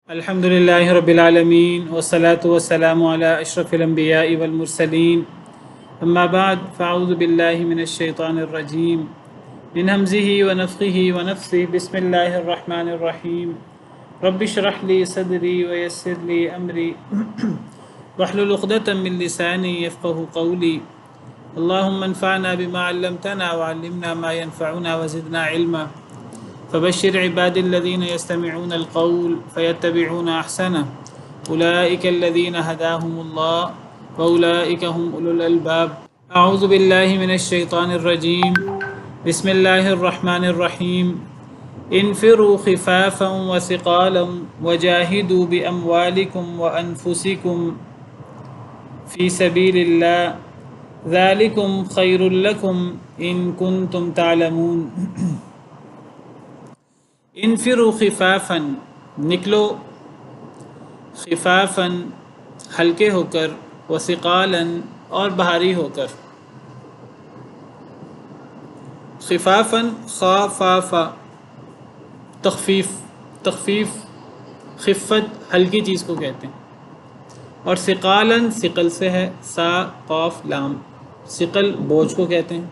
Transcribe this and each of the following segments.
الحمد لله رب العالمين والصلاة والسلام على أشرف الأنبياء والمرسلين أما بعد فأعوذ بالله من الشيطان الرجيم من همزه ونفخه ونفثه بسم الله الرحمن الرحيم رب اشرح لي صدري ويسر لي أمري واحلل عقدة من لساني يفقه قولي اللهم انفعنا بما علمتنا وعلمنا ما ينفعنا وزدنا علما فبشر عباد الذين يستمعون القول فيتبعون أحسنه أولئك الذين هداهم الله وأولئك هم أولو الألباب أعوذ بالله من الشيطان الرجيم بسم الله الرحمن الرحيم انفروا خفافا وثقالا وجاهدوا بأموالكم وأنفسكم في سبيل الله ذلكم خير لكم إن كنتم تعلمون انفروا خفافا نکلو خفافا ہلکے ہو کر وثقالا اور بھاری ہو کر خفافا خافافا تخفیف خفت ہلکی چیز کو کہتے ہیں اور ثقالا ثقل سے ہے سا قاف لام ثقل بوجھ کو کہتے ہیں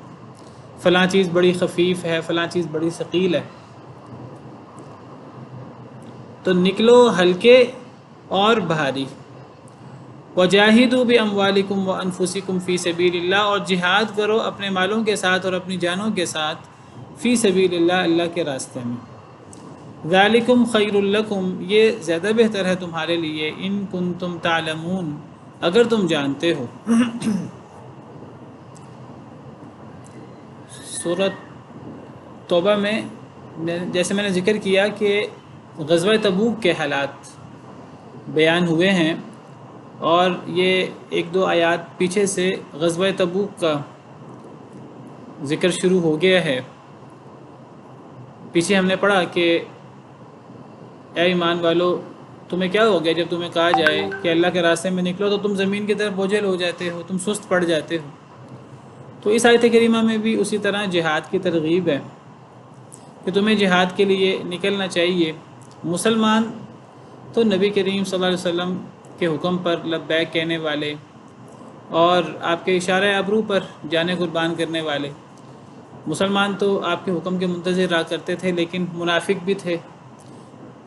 فلاں چیز بڑی خفیف ہے فلاں چیز بڑی ثقیل ہے تو نکلو ہلکے اور بھاری وجاہدوا باموالکم وانفسکم فی سبیل اللہ اور جہاد کرو اپنے مالوں کے ساتھ اور اپنی جانوں کے ساتھ فی سبیل اللہ کے راستے میں ذالکم خیر لکم یہ زیادہ بہتر ہے تمہارے لیے ان کنتم تعلمون اگر تم جانتے ہو سورۃ توبہ میں جیسے میں نے ذکر کیا کہ غزوہ تبوک کے حالات بیان ہوئے ہیں اور یہ ایک دو آیات پیچھے سے غزوہ تبوک کا ذکر شروع ہو گیا ہے۔ پیچھے ہم نے پڑھا کہ اے ایمان والو تمہیں کیا ہو گیا جب تمہیں کہا جائے کہ اللہ کے راستے میں نکلو تو تم زمین کی طرف بوجھل ہو جاتے ہو، تم سست پڑ جاتے ہو۔ تو اس آیت کریمہ میں بھی اسی طرح جہاد کی ترغیب ہے کہ تمہیں جہاد کے لیے نکلنا چاہیے۔ مسلمان تو نبی کریم صلی اللہ علیہ وسلم کے حکم پر لبیک کہنے والے اور آپ کے اشارہ ابرو پر جانیں قربان کرنے والے، مسلمان تو آپ کے حکم کے منتظر رہا کرتے تھے، لیکن منافق بھی تھے،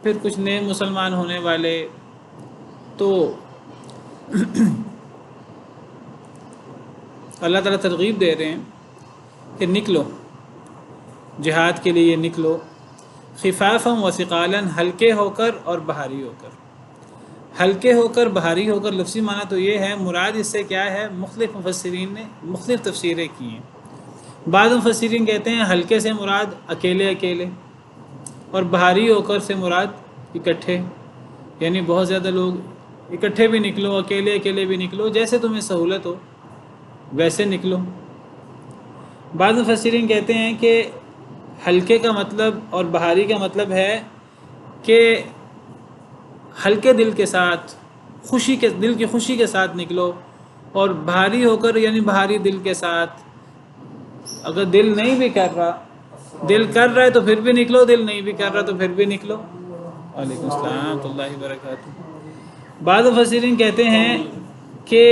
پھر کچھ نئے مسلمان ہونے والے، تو اللہ تعالیٰ ترغیب دے رہے ہیں کہ نکلو جہاد کے لیے، نکلو خفافا و ثقالا ہلکے ہو کر اور بھاری ہو کر۔ ہلکے ہو کر بھاری ہو کر لفظی معنی تو یہ ہے، مراد اس سے کیا ہے؟ مختلف مفسرین نے مختلف تفسیریں کی ہیں۔ بعض مفسرین کہتے ہیں ہلکے سے مراد اکیلے اکیلے اور بھاری ہو کر سے مراد اکٹھے، یعنی بہت زیادہ لوگ اکٹھے بھی نکلو، اکیلے اکیلے بھی نکلو، جیسے تمہیں سہولت ہو ویسے نکلو۔ بعض مفسرین کہتے ہیں کہ ہلکے کا مطلب اور بھاری کا مطلب ہے کہ ہلکے دل کے ساتھ دل کی خوشی کے ساتھ نکلو، اور بھاری ہو کر یعنی بھاری دل کے ساتھ۔ اگر دل نہیں بھی کر رہا، دل کر رہا ہے تو پھر بھی نکلو، دل نہیں بھی کر رہا تو پھر بھی نکلو۔ وعلیکم السلام ورحمۃ اللہ وبرکاتہ۔ بعض مفسرین کہتے ہیں کہ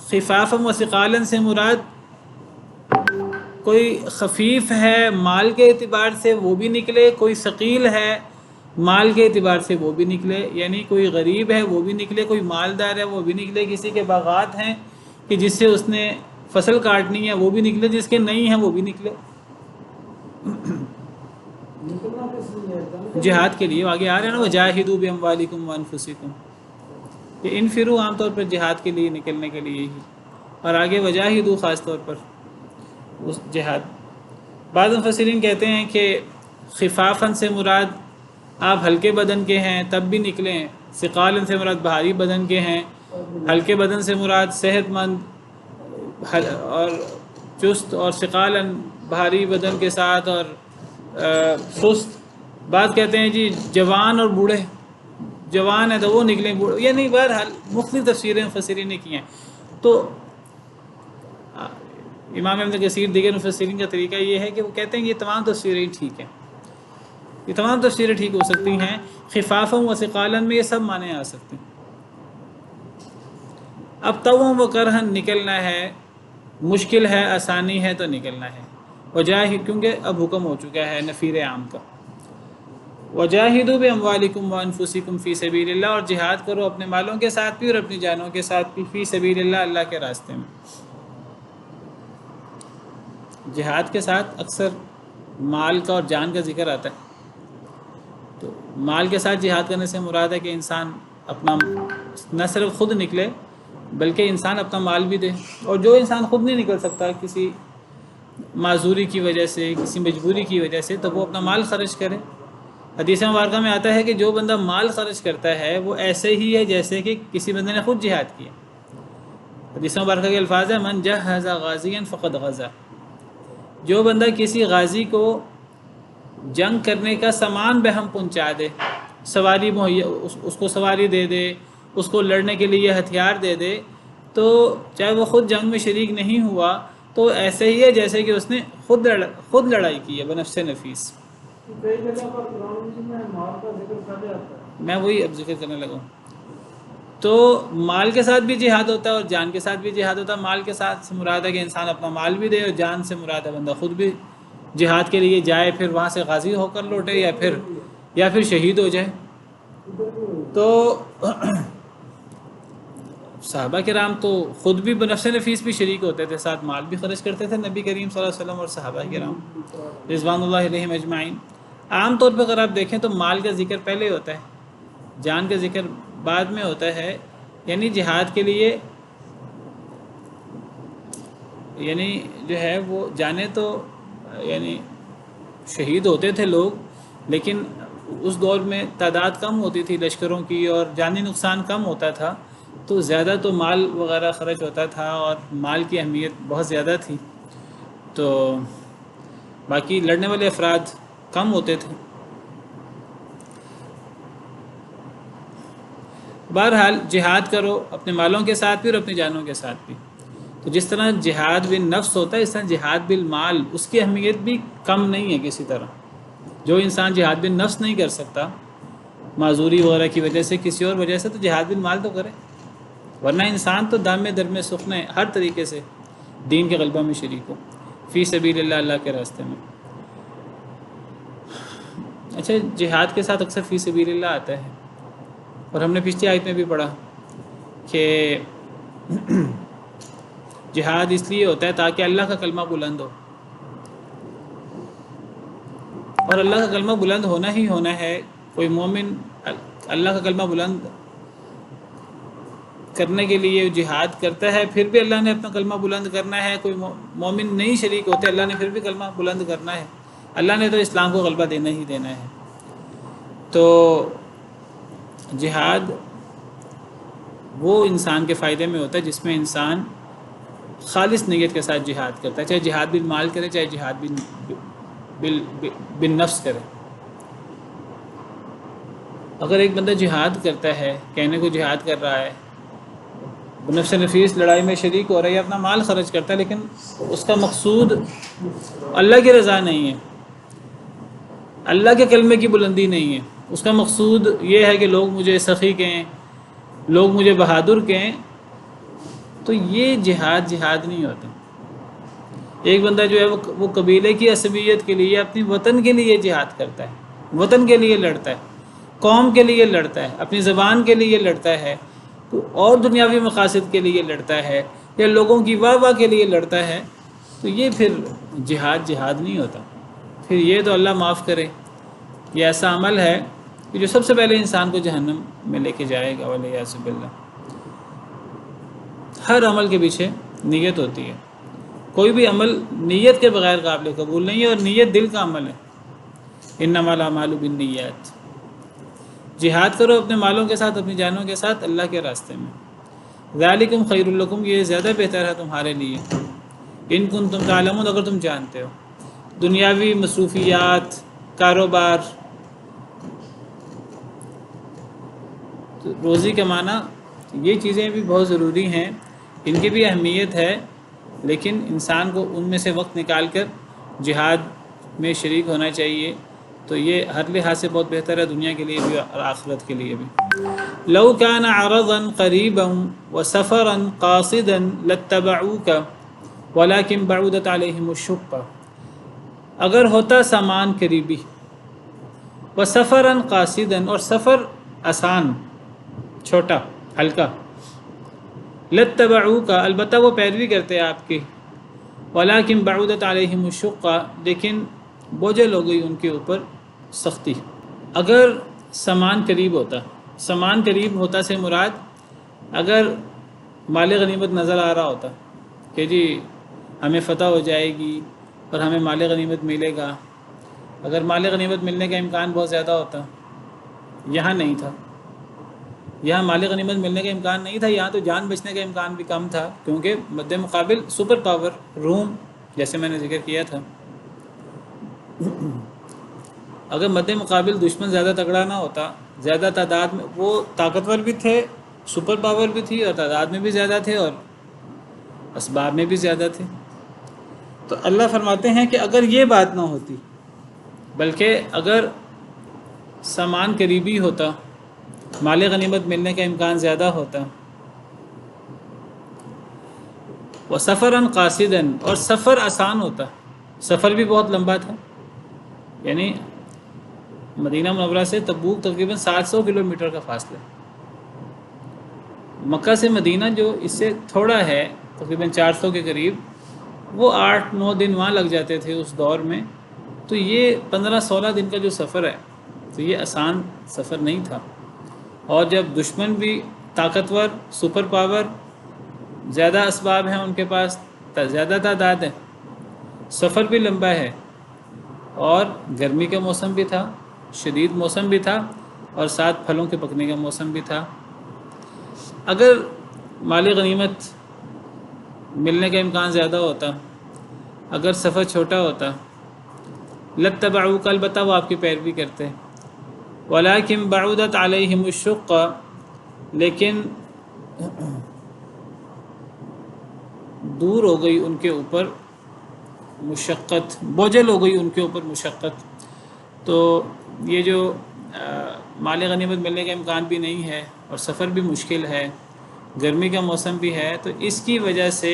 خفافا و ثقالا سے مراد کوئی خفیف ہے مال کے اعتبار سے وہ بھی نکلے، کوئی ثقیل ہے مال کے اعتبار سے وہ بھی نکلے، یعنی کوئی غریب ہے وہ بھی نکلے، کوئی مالدار ہے وہ بھی نکلے، کسی کے باغات ہیں کہ جس سے اس نے فصل کاٹنی ہے وہ بھی نکلے، جس کے نہیں ہیں وہ بھی نکلے جہاد کے لیے۔ آگے آ رہے ہیں نا وجاہدوا باموالکم وانفسکم، یہ انفروا عام طور پر جہاد کے لیے نکلنے کے لیے ہی، اور آگے وجاہدوا خاص طور پر اس جہاد۔ بعض مفسرین کہتے ہیں کہ خفافاً سے مراد آپ ہلکے بدن کے ہیں تب بھی نکلیں، ثقالاً سے مراد بھاری بدن کے ہیں، ہلکے بدن سے مراد صحت مند اور چست، اور ثقالاً بھاری بدن کے ساتھ اور سست۔ بعض کہتے ہیں جی جوان اور بوڑھے، جوان ہے تو وہ نکلیں، بوڑھے یعنی بہرحال مختلف تفسیریں مفسرین نے کی ہیں۔ تو امام ابن کثیر دیگر مفسرین کا طریقہ یہ ہے کہ وہ کہتے ہیں کہ یہ تمام تفسیریں ٹھیک ہیں، یہ تمام تفسیریں ٹھیک ہو سکتی ہیں. خفافا و ثقالا میں یہ سب معنی آ سکتے ہیں. اب طوعا و کرہا نکلنا ہے، مشکل ہے آسانی ہے تو نکلنا ہے. وجاہد کیونکہ اب حکم ہو چکا ہے نفیر عام کا. وجاہدوا باموالکم وانفسکم فی سبیل اللہ، اور جہاد کرو اپنے مالوں کے ساتھ بھی اور اپنی جانوں کے ساتھ بھی، فی سبیل اللہ، اللہ کے راستے میں. جہاد کے ساتھ اکثر مال کا اور جان کا ذکر آتا ہے. تو مال کے ساتھ جہاد کرنے سے مراد ہے کہ انسان اپنا نہ صرف خود نکلے بلکہ انسان اپنا مال بھی دے. اور جو انسان خود نہیں نکل سکتا کسی معذوری کی وجہ سے، کسی مجبوری کی وجہ سے، تو وہ اپنا مال خرچ کرے. حدیث مبارکہ میں آتا ہے کہ جو بندہ مال خرچ کرتا ہے وہ ایسے ہی ہے جیسے کہ کسی بندے نے خود جہاد کیا. حدیث مبارکہ کے الفاظ ہیں من جہز غازیا فقد غزا. جو بندہ کسی غازی کو جنگ کرنے کا سامان بہم پہنچا دے، سواری مہیا، اس کو سواری دے دے، اس کو لڑنے کے لیے ہتھیار دے دے، تو چاہے وہ خود جنگ میں شریک نہیں ہوا تو ایسے ہی ہے جیسے کہ اس نے خود لڑائی کی ہے بنفس نفیس. میں وہی اب ذکر کرنے لگا ہوں. تو مال کے ساتھ بھی جہاد ہوتا ہے اور جان کے ساتھ بھی جہاد ہوتا ہے. مال کے ساتھ سے مراد ہے کہ انسان اپنا مال بھی دے، اور جان سے مراد ہے بندہ خود بھی جہاد کے لیے جائے، پھر وہاں سے غازی ہو کر لوٹے یا پھر شہید ہو جائے. تو صحابہ کرام تو خود بھی بنفس نفیس بھی شریک ہوتے تھے، ساتھ مال بھی خرچ کرتے تھے. نبی کریم صلی اللہ علیہ وسلم اور صحابہ کرام رضوان اللہ علیہم اجمعین. عام طور پہ اگر آپ دیکھیں تو مال کا ذکر پہلے ہوتا ہے، جان کا ذکر بعد میں ہوتا ہے. یعنی جہاد کے لیے یعنی جو ہے وہ جانے تو یعنی شہید ہوتے تھے لوگ، لیکن اس دور میں تعداد کم ہوتی تھی لشکروں کی اور جانی نقصان کم ہوتا تھا، تو زیادہ تو مال وغیرہ خرچ ہوتا تھا اور مال کی اہمیت بہت زیادہ تھی. تو باقی لڑنے والے افراد کم ہوتے تھے. بہرحال جہاد کرو اپنے مالوں کے ساتھ بھی اور اپنی جانوں کے ساتھ بھی. تو جس طرح جہاد بالنفس ہوتا ہے، اس طرح جہاد بالمال اس کی اہمیت بھی کم نہیں ہے کسی طرح. جو انسان جہاد بالنفس نہیں کر سکتا معذوری وغیرہ کی وجہ سے، کسی اور وجہ سے، تو جہاد بالمال تو کرے. ورنہ انسان تو دام درم سخن ہر طریقے سے دین کے غلبہ میں شریک ہو، فی سبیل اللہ، اللہ کے راستے میں. اچھا، جہاد کے ساتھ اکثر فی سبیل اللہ آتا ہے، اور ہم نے پچھلی آیت میں بھی پڑھا کہ جہاد اس لیے ہوتا ہے تاکہ اللہ کا کلمہ بلند ہو، اور اللہ کا کلمہ بلند ہونا ہی ہونا ہے. کوئی مومن اللہ کا کلمہ بلند کرنے کے لیے جہاد کرتا ہے، پھر بھی اللہ نے اپنا کلمہ بلند کرنا ہے. کوئی مومن نہیں شریک ہوتے، اللہ نے پھر بھی کلمہ بلند کرنا ہے. اللہ نے تو اسلام کو غلبہ دینا ہی دینا ہے. تو جہاد وہ انسان کے فائدے میں ہوتا ہے جس میں انسان خالص نیت کے ساتھ جہاد کرتا ہے، چاہے جہاد بالمال کرے، چاہے جہاد بالنفس کرے. اگر ایک بندہ جہاد کرتا ہے، کہنے کو جہاد کر رہا ہے، بنفس نفیس لڑائی میں شریک ہو رہا ہے، اپنا مال خرچ کرتا ہے، لیکن اس کا مقصود اللہ کی رضا نہیں ہے، اللہ کے کلمے کی بلندی نہیں ہے. اس کا مقصود یہ ہے کہ لوگ مجھے سخی کہیں، لوگ مجھے بہادر کہیں، تو یہ جہاد نہیں ہوتا. ایک بندہ جو ہے وہ قبیلے کی عصبیت کے لیے، اپنی وطن کے لیے جہاد کرتا ہے، وطن کے لیے لڑتا ہے، قوم کے لیے لڑتا ہے، اپنی زبان کے لیے لڑتا ہے، اور دنیاوی مقاصد کے لیے لڑتا ہے، یا لوگوں کی واہ کے لیے لڑتا ہے، تو یہ پھر جہاد نہیں ہوتا. پھر یہ تو اللہ معاف کرے، یہ ایسا عمل ہے کہ جو سب سے پہلے انسان کو جہنم میں لے کے جائے گا، والعیاذ باللہ. ہر عمل کے پیچھے نیت ہوتی ہے، کوئی بھی عمل نیت کے بغیر قابل قبول نہیں ہے، اور نیت دل کا عمل ہے. انما الاعمال بالنیات. جہاد کرو اپنے مالوں کے ساتھ، اپنی جانوں کے ساتھ، اللہ کے راستے میں. ذالکم خیر لکم، یہ زیادہ بہتر ہے تمہارے لیے. ان کنتم تعلمون، اگر تم جانتے ہو. دنیاوی مصروفیات، کاروبار، روزی کمانا، یہ چیزیں بھی بہت ضروری ہیں، ان کی بھی اہمیت ہے، لیکن انسان کو ان میں سے وقت نکال کر جہاد میں شریک ہونا چاہیے. تو یہ ہر لحاظ سے بہت بہتر ہے، دنیا کے لیے بھی اور آخرت کے لیے بھی۔ لو كان عرضا قریبا وسفرا قاصدا لاتبعوك ولكن بعدت عليهم الشقة، اگر ہوتا سامان قریبی، وسفرا قاصدا اور سفر آسان، چھوٹا، ہلکا، لاتبعوك البتہ وہ پیروی کرتے آپ کی، ولكن بعدت عليهم الشقة لیکن بوجھل ہو گئی ان کے اوپر سختی۔ اگر سامان قریب ہوتا، سامان قریب ہوتا سے مراد اگر مال غنیمت نظر آ رہا ہوتا کہ جی ہمیں فتح ہو جائے گی اور ہمیں مال غنیمت ملے گا، اگر مال غنیمت ملنے کا امکان بہت زیادہ ہوتا، یہاں نہیں تھا، یہاں مال غنیمت ملنے کا امکان نہیں تھا، یہاں تو جان بچنے کا امکان بھی کم تھا، کیونکہ مد مقابل سپر پاور روم، جیسے میں نے ذکر کیا تھا، اگر مد مقابل دشمن زیادہ تگڑا نہ ہوتا، زیادہ تعداد میں، وہ طاقتور بھی تھے، سپر پاور بھی تھی، اور تعداد میں بھی زیادہ تھے اور اسباب میں بھی زیادہ تھے، تو اللہ فرماتے ہیں کہ اگر یہ بات نہ ہوتی، بلکہ اگر سامان قریبی ہوتا، مال غنیمت ملنے کا امکان زیادہ ہوتا، وہ سفراً قاصداً اور سفر آسان ہوتا، سفر بھی بہت لمبا تھا، یعنی مدینہ منورہ سے تبوک تقریباً 700 کلومیٹر کا فاصلہ، مکہ سے مدینہ جو اس سے تھوڑا ہے تقریباً 400 کے قریب، وہ 8-9 دن وہاں لگ جاتے تھے اس دور میں، تو یہ 15-16 دن کا جو سفر ہے تو یہ آسان سفر نہیں تھا، اور جب دشمن بھی طاقتور، سپر پاور، زیادہ اسباب ہیں ان کے پاس، زیادہ تعداد ہے، سفر بھی لمبا ہے، اور گرمی کا موسم بھی تھا، شدید موسم بھی تھا، اور ساتھ پھلوں کے پکنے کا موسم بھی تھا، اگر مال غنیمت ملنے کا امکان زیادہ ہوتا، اگر سفر چھوٹا ہوتا، لاتبعوک البتہ وہ آپ کی پیروی کرتے، ولکن بعدت علیہم الشقہ لیکن دور ہو گئی ان کے اوپر مشقت، بوجھل ہو گئی ان کے اوپر مشقت، تو یہ جو مال غنیمت ملنے کا امکان بھی نہیں ہے اور سفر بھی مشکل ہے، گرمی کا موسم بھی ہے، تو اس کی وجہ سے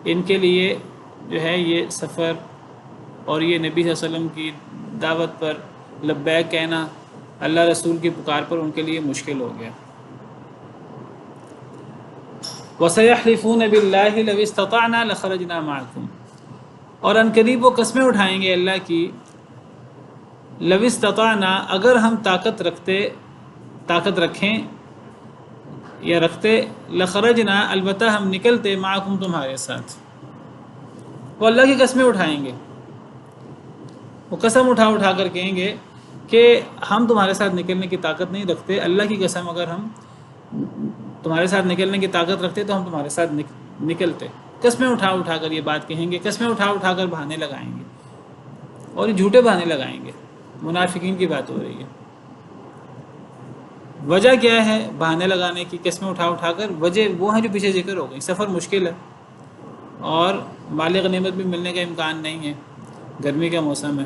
ان کے لیے جو ہے یہ سفر اور یہ نبی صلی اللہ علیہ وسلم کی دعوت پر لبیک کہنا، اللہ رسول کی پکار پر ان کے لیے مشکل ہو گیا۔ وَسَيَحْلِفُونَ بِاللَّهِ لَوِ اسْتَطَعْنَا لَخَرَجْنَا مَعَكُمْ، اور ان قریب وہ قسمیں اٹھائیں گے اللہ کی، لَوِ اسْتَطَعْنَا اگر ہم طاقت رکھیں یا رکھتے، لَخَرَجْنَا البتہ ہم نکلتے، مَعَكُمْ تمہارے ساتھ، وہ اللہ کی قسمیں اٹھائیں گے، وہ قسم اٹھا کر کہیں گے کہ ہم تمہارے ساتھ نکلنے کی طاقت نہیں رکھتے، اللہ کی قسم اگر ہم تمہارے ساتھ نکلنے کی طاقت رکھتے تو ہم تمہارے ساتھ نکلتے، قسمیں اٹھا کر یہ بات کہیں گے، قسمیں اٹھا کر بہانے لگائیں گے، اور یہ جھوٹے بہانے لگائیں گے، منافقین کی بات ہو رہی ہے۔ وجہ کیا ہے بہانے لگانے کی، قسمیں اٹھا کر؟ وجہ وہ ہیں جو پیچھے ذکر ہو گئی، سفر مشکل ہے اور مال غنیمت بھی ملنے کا امکان نہیں ہے، گرمی کا موسم ہے،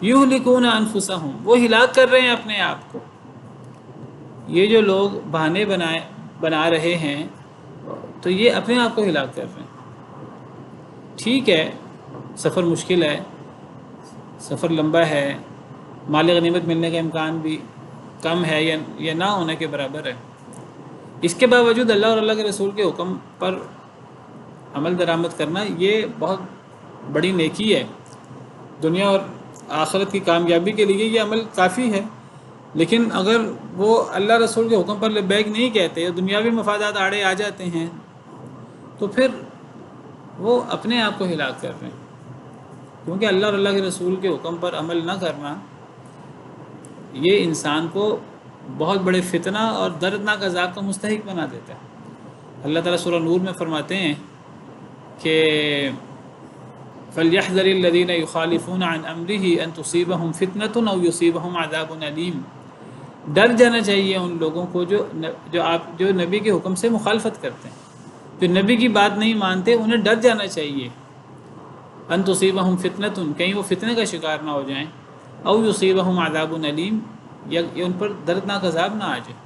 یہلکون انفسہم، وہ ہلاک کر رہے ہیں اپنے آپ کو، یہ جو لوگ بہانے بنا رہے ہیں تو یہ اپنے آپ کو ہلاک کر رہے ہیں۔ ٹھیک ہے سفر مشکل ہے، سفر لمبا ہے، مال غنیمت ملنے کا امکان بھی کم ہے یا نہ ہونے کے برابر ہے، اس کے باوجود اللہ اور اللہ کے رسول کے حکم پر عمل درآمد کرنا یہ بہت بڑی نیکی ہے، دنیا اور آخرت کی کامیابی کے لیے یہ عمل کافی ہے، لیکن اگر وہ اللہ رسول کے حکم پر لبیک نہیں کہتے اور دنیاوی مفادات آڑے آ جاتے ہیں تو پھر وہ اپنے آپ کو ہلاک کر رہے ہیں، کیونکہ اللہ اور اللہ کے رسول کے حکم پر عمل نہ کرنا یہ انسان کو بہت بڑے فتنہ اور دردناک عذاب کا مستحق بنا دیتا ہے۔ اللہ تعالیٰ سورہ نور میں فرماتے ہیں کہ فَلْيَحْذَرِ الَّذِينَ يُخَالِفُونَ عَنْ أَمْرِهِ أَن تُصِيبَهُمْ فِتْنَةٌ أَوْ يُصِيبَهُمْ عَذَابٌ أَلِيمٌ، ڈر جانا چاہیے ان لوگوں کو جو نبی کے حکم سے مخالفت کرتے ہیں، جو نبی کی بات نہیں مانتے، انہیں ڈر جانا چاہیے ان تصیبہم فتنۃ، کہیں وہ فتنے کا شکار نہ ہو جائیں، او یصیبہم عذاب علیم، یا ان پر دردناک عذاب نہ آ جائے۔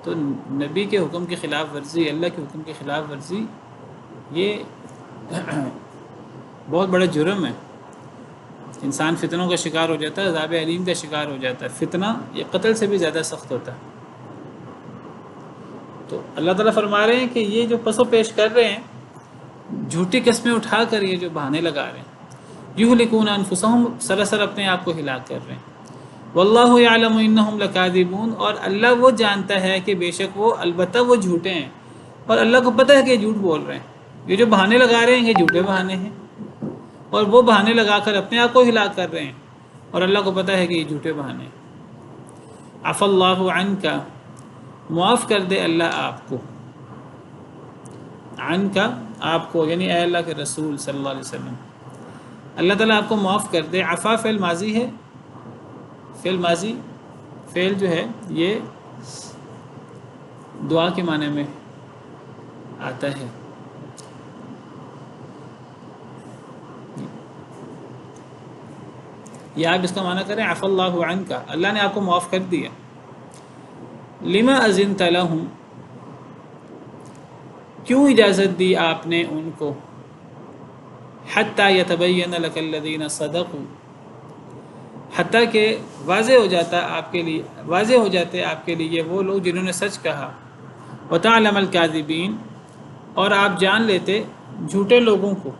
تو نبی کے حکم کی خلاف ورزی، اللہ کے حکم کی خلاف ورزی، یہ بہت بڑا جرم ہے۔ انسان فتنوں کا شکار ہو جاتا ہے، عذاب علیم کا شکار ہو جاتا ہے۔ فتنہ یہ قتل سے بھی زیادہ سخت ہوتا ہے۔ تو اللہ تعالیٰ فرما رہے ہیں کہ یہ جو پس و پیش کر رہے ہیں، جھوٹی قسمیں اٹھا کر یہ جو بہانے لگا رہے ہیں، یہلکون انفسہم، سراسر اپنے آپ کو ہلاک کر رہے ہیں۔ واللہ یعلم انہم لکاذبون، اور اللہ وہ جانتا ہے کہ بے شک وہ البتہ وہ جھوٹے ہیں، اور اللہ کو پتہ ہے کہ یہ جھوٹ بول رہے ہیں۔ یہ جو بہانے لگا رہے ہیں یہ جھوٹے بہانے ہیں، اور وہ بہانے لگا کر اپنے آپ کو ہلاک کر رہے ہیں، اور اللہ کو پتہ ہے کہ یہ جھوٹے بہانے ہیں۔ عفا اللہ عنک، معاف کر دے اللہ آپ کو، عنک آپ کو، یعنی اے اللہ کے رسول صلی اللہ علیہ وسلم، اللہ تعالیٰ آپ کو معاف کر دے۔ عفا فعل ماضی ہے، فعل ماضی، فعل جو ہے یہ دعا کے معنی میں آتا ہے۔ یا آپ اس کا معنی کریں عفا اللہ عنک، اللہ نے آپ کو معاف کر دیا۔ لما اذنت لہم، کیوں اجازت دی آپ نے ان کو، حتی یتبین لک الذین صدقوا، حتیٰ کہ واضح ہو جاتا آپ کے لیے، واضح ہو جاتے آپ کے لیے وہ لوگ جنہوں نے سچ کہا، وتعلم الکاذبین، اور آپ جان لیتے جھوٹے لوگوں کو۔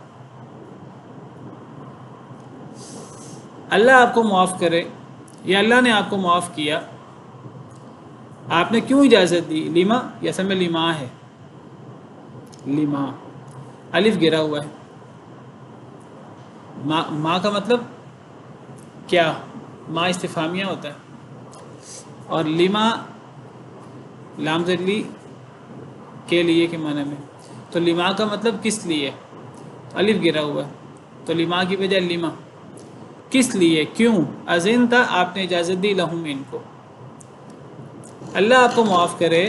اللہ آپ کو معاف کرے، یا اللہ نے آپ کو معاف کیا، آپ نے کیوں اجازت دی؟ لما، یہ اصل میں لما ہے، لما الف گرا ہوا ہے، ما کا مطلب کیا، ما استفہامیہ ہوتا ہے، اور لما لام ذلی کے لیے کے معنی میں، تو لما کا مطلب کس لیے، الف گرا ہوا ہے، تو لما کی بجائے لما، کس لیے، کیوں، اذنتا آپ نے اجازت دی، لہم ان کو، اللہ آپ کو معاف کرے،